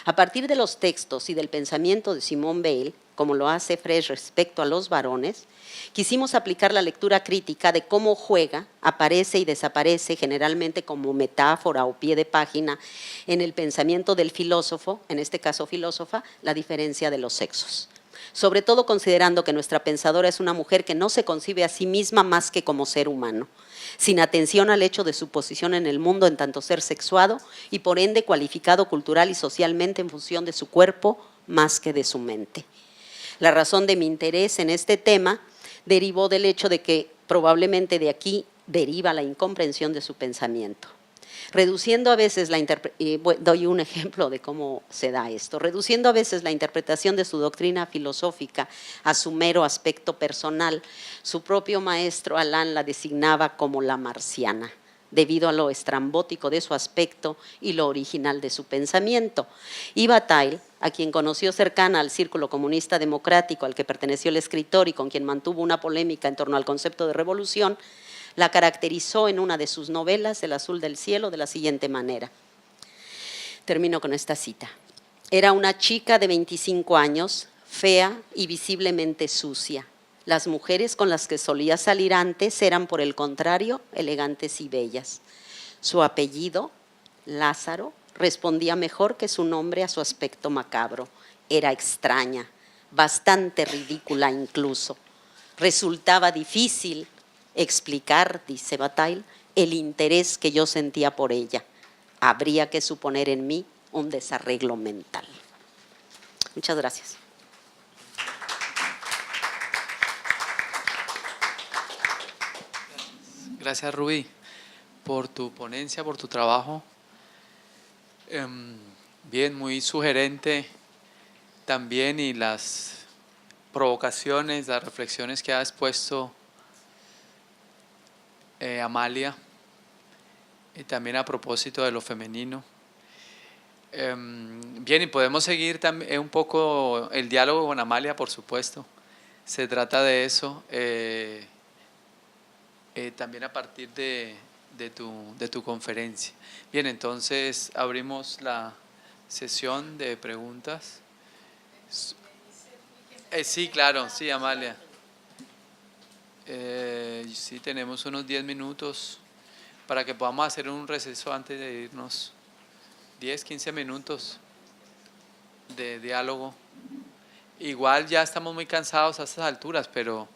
A partir de los textos y del pensamiento de Simone Weil, como lo hace Fraisse respecto a los varones, quisimos aplicar la lectura crítica de cómo juega, aparece y desaparece generalmente como metáfora o pie de página en el pensamiento del filósofo, en este caso filósofa, la diferencia de los sexos. Sobre todo considerando que nuestra pensadora es una mujer que no se concibe a sí misma más que como ser humano, sin atención al hecho de su posición en el mundo en tanto ser sexuado y por ende cualificado cultural y socialmente en función de su cuerpo más que de su mente. La razón de mi interés en este tema derivó del hecho de que probablemente de aquí deriva la incomprensión de su pensamiento. Reduciendo a veces doy un ejemplo de cómo se da esto, reduciendo a veces la interpretación de su doctrina filosófica a su mero aspecto personal, su propio maestro Alain la designaba como la marciana, debido a lo estrambótico de su aspecto y lo original de su pensamiento. Y Bataille, a quien conoció cercana al círculo comunista democrático al que perteneció el escritor y con quien mantuvo una polémica en torno al concepto de revolución, la caracterizó en una de sus novelas, El azul del cielo, de la siguiente manera. Termino con esta cita. Era una chica de 25 años, fea y visiblemente sucia. Las mujeres con las que solía salir antes eran, por el contrario, elegantes y bellas. Su apellido, Lázaro, respondía mejor que su nombre a su aspecto macabro. Era extraña, bastante ridícula incluso. Resultaba difícil explicar, dice Bataille, el interés que yo sentía por ella. Habría que suponer en mí un desarreglo mental. Muchas gracias. Gracias, Rubí, por tu ponencia, por tu trabajo. Bien, muy sugerente también, y las provocaciones, las reflexiones que ha expuesto Amalia, y también a propósito de lo femenino. Bien, y podemos seguir también un poco el diálogo con Amalia, por supuesto. Se trata de eso, también a partir de tu conferencia. Bien, entonces abrimos la sesión de preguntas. Sí, claro, sí, Amalia. Sí, tenemos unos 10 minutos para que podamos hacer un receso antes de irnos. 10, 15 minutos de diálogo. Igual ya estamos muy cansados a estas alturas, pero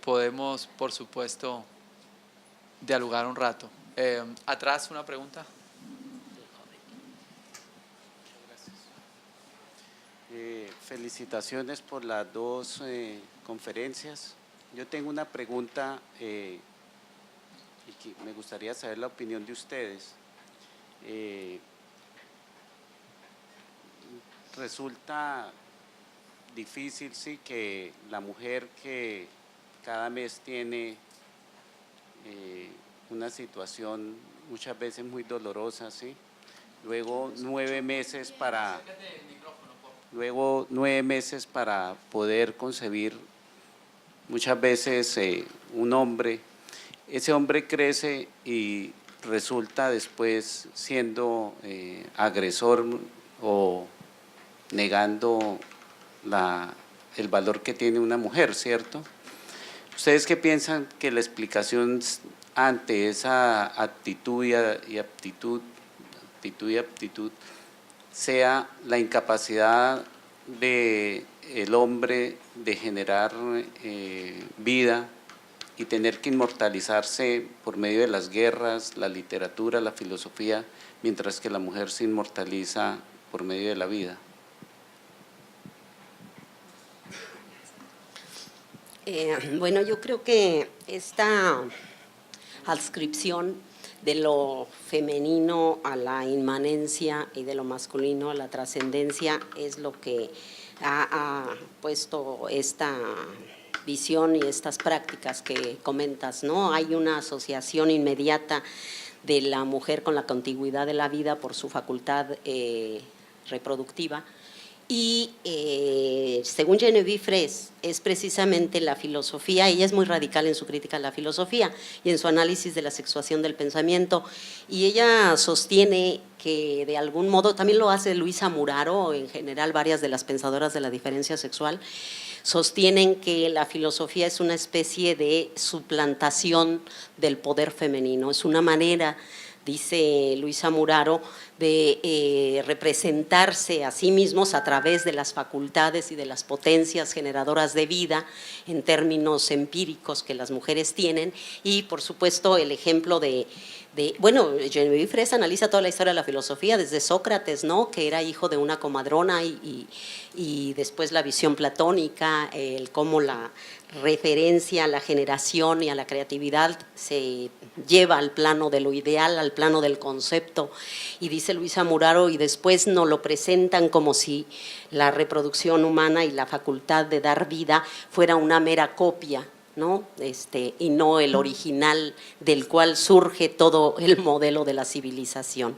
podemos, por supuesto, dialogar un rato. Atrás, una pregunta. Felicitaciones por las dos conferencias. Yo tengo una pregunta y que me gustaría saber la opinión de ustedes. Resulta difícil, sí, que la mujer que cada mes tiene una situación muchas veces muy dolorosa, sí, luego 9 meses para poder concebir muchas veces un hombre, ese hombre crece y resulta después siendo agresor o negando el valor que tiene una mujer, ¿cierto? ¿Ustedes qué piensan que la explicación ante esa actitud y aptitud sea la incapacidad del hombre de generar vida y tener que inmortalizarse por medio de las guerras, la literatura, la filosofía, mientras que la mujer se inmortaliza por medio de la vida? Bueno, yo creo que esta adscripción de lo femenino a la inmanencia y de lo masculino a la trascendencia es lo que ha puesto esta visión y estas prácticas que comentas, ¿no? Hay una asociación inmediata de la mujer con la contigüidad de la vida por su facultad reproductiva. Y según Genevieve Fraisse, es precisamente la filosofía, ella es muy radical en su crítica a la filosofía y en su análisis de la sexuación del pensamiento, y ella sostiene que de algún modo, también lo hace Luisa Muraro, en general varias de las pensadoras de la diferencia sexual, sostienen que la filosofía es una especie de suplantación del poder femenino, es una manera, dice Luisa Muraro, de representarse a sí mismos a través de las facultades y de las potencias generadoras de vida en términos empíricos que las mujeres tienen, y por supuesto el ejemplo bueno, Genevieve Fraisse analiza toda la historia de la filosofía, desde Sócrates, ¿no?, que era hijo de una comadrona, y después la visión platónica, cómo la referencia a la generación y a la creatividad se lleva al plano de lo ideal, al plano del concepto, y dice Luisa Muraro, y después nos lo presentan como si la reproducción humana y la facultad de dar vida fuera una mera copia, ¿no? Y no el original del cual surge todo el modelo de la civilización.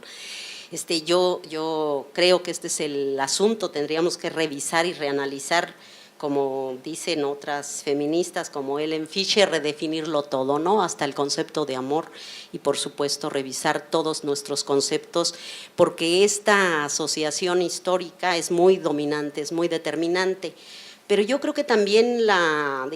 Yo creo que este es el asunto, tendríamos que revisar y reanalizar, como dicen otras feministas como Ellen Fisher, redefinirlo todo, ¿no?, hasta el concepto de amor, y por supuesto revisar todos nuestros conceptos, porque esta asociación histórica es muy dominante, es muy determinante. Pero yo creo que también la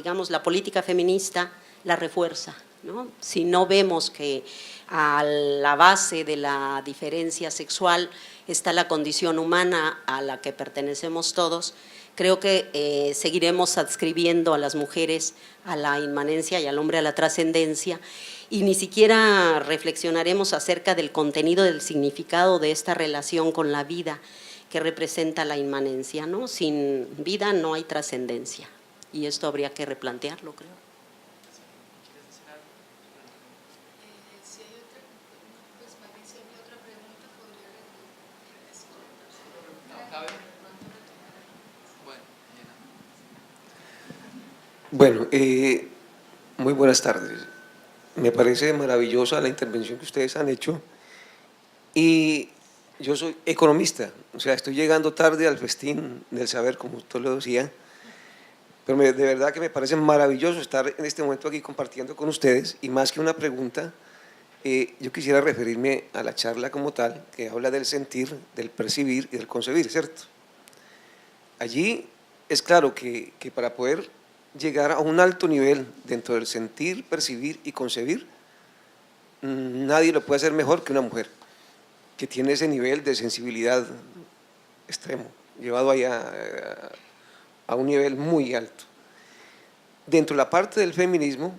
política feminista la refuerza, ¿no? Si no vemos que a la base de la diferencia sexual está la condición humana a la que pertenecemos todos, creo que seguiremos adscribiendo a las mujeres a la inmanencia y al hombre a la trascendencia, y ni siquiera reflexionaremos acerca del contenido, del significado de esta relación con la vida que representa la inmanencia, ¿no? Sin vida no hay trascendencia, y esto habría que replantearlo, creo. Bueno, muy buenas tardes. Me parece maravillosa la intervención que ustedes han hecho, y yo soy economista, o sea, estoy llegando tarde al festín del saber, como usted lo decía, pero de verdad que me parece maravilloso estar en este momento aquí compartiendo con ustedes, y más que una pregunta, yo quisiera referirme a la charla como tal, que habla del sentir, del percibir y del concebir, ¿cierto? Allí es claro que para poder llegar a un alto nivel dentro del sentir, percibir y concebir, nadie lo puede hacer mejor que una mujer, que tiene ese nivel de sensibilidad extremo, llevado allá a un nivel muy alto. Dentro de la parte del feminismo,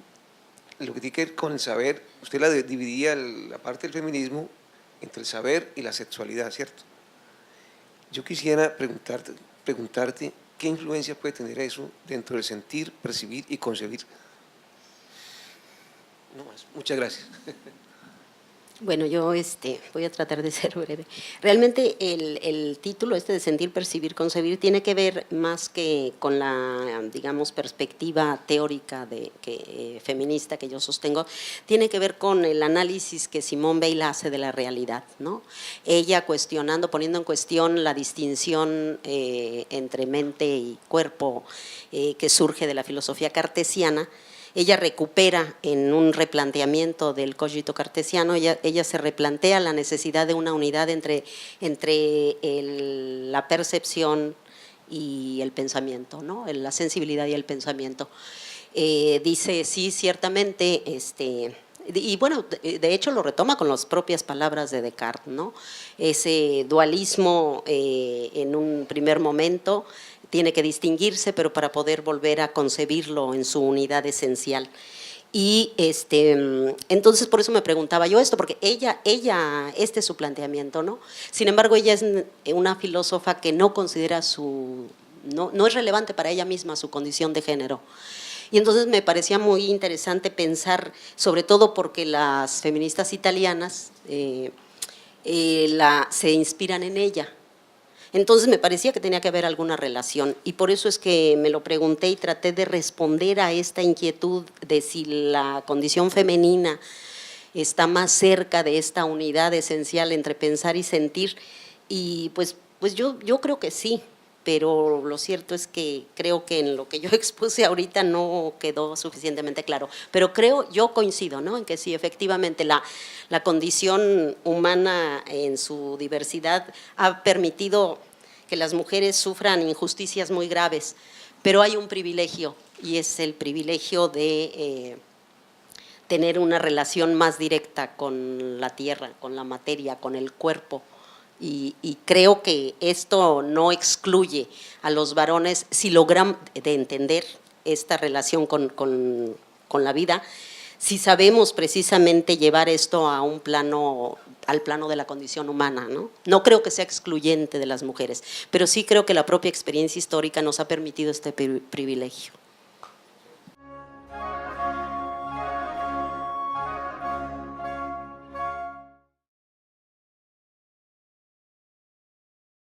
lo que tiene que ver con el saber, usted la dividía la parte del feminismo entre el saber y la sexualidad, ¿cierto? Yo quisiera preguntarte ¿qué influencia puede tener eso dentro del sentir, percibir y concebir? No más. Muchas gracias. Bueno, yo voy a tratar de ser breve. Realmente el título de sentir, percibir, concebir tiene que ver más que con la, digamos, perspectiva teórica feminista que yo sostengo, tiene que ver con el análisis que Simone Weil hace de la realidad, ¿no? Ella poniendo en cuestión la distinción entre mente y cuerpo que surge de la filosofía cartesiana. Ella recupera en un replanteamiento del cogito cartesiano, ella se replantea la necesidad de una unidad entre la percepción y el pensamiento, ¿no? La sensibilidad y el pensamiento. Dice, sí, ciertamente, y bueno, de hecho lo retoma con las propias palabras de Descartes, ¿no? Ese dualismo en un primer momento tiene que distinguirse, pero para poder volver a concebirlo en su unidad esencial. Y entonces por eso me preguntaba yo esto, porque ella, este es su planteamiento, ¿no? Sin embargo, ella es una filósofa que no considera no es relevante para ella misma su condición de género. Y entonces me parecía muy interesante pensar, sobre todo porque las feministas italianas se inspiran en ella. Entonces me parecía que tenía que haber alguna relación y por eso es que me lo pregunté y traté de responder a esta inquietud de si la condición femenina está más cerca de esta unidad esencial entre pensar y sentir, y pues yo creo que sí, pero lo cierto es que creo que en lo que yo expuse ahorita no quedó suficientemente claro. Pero yo coincido, ¿no?, en que sí, efectivamente, la condición humana en su diversidad ha permitido que las mujeres sufran injusticias muy graves, pero hay un privilegio, y es el privilegio de tener una relación más directa con la tierra, con la materia, con el cuerpo. Y creo que esto no excluye a los varones si logran de entender esta relación con la vida, si sabemos precisamente llevar esto a un plano, al plano de la condición humana, ¿no? No creo que sea excluyente de las mujeres, pero sí creo que la propia experiencia histórica nos ha permitido este privilegio.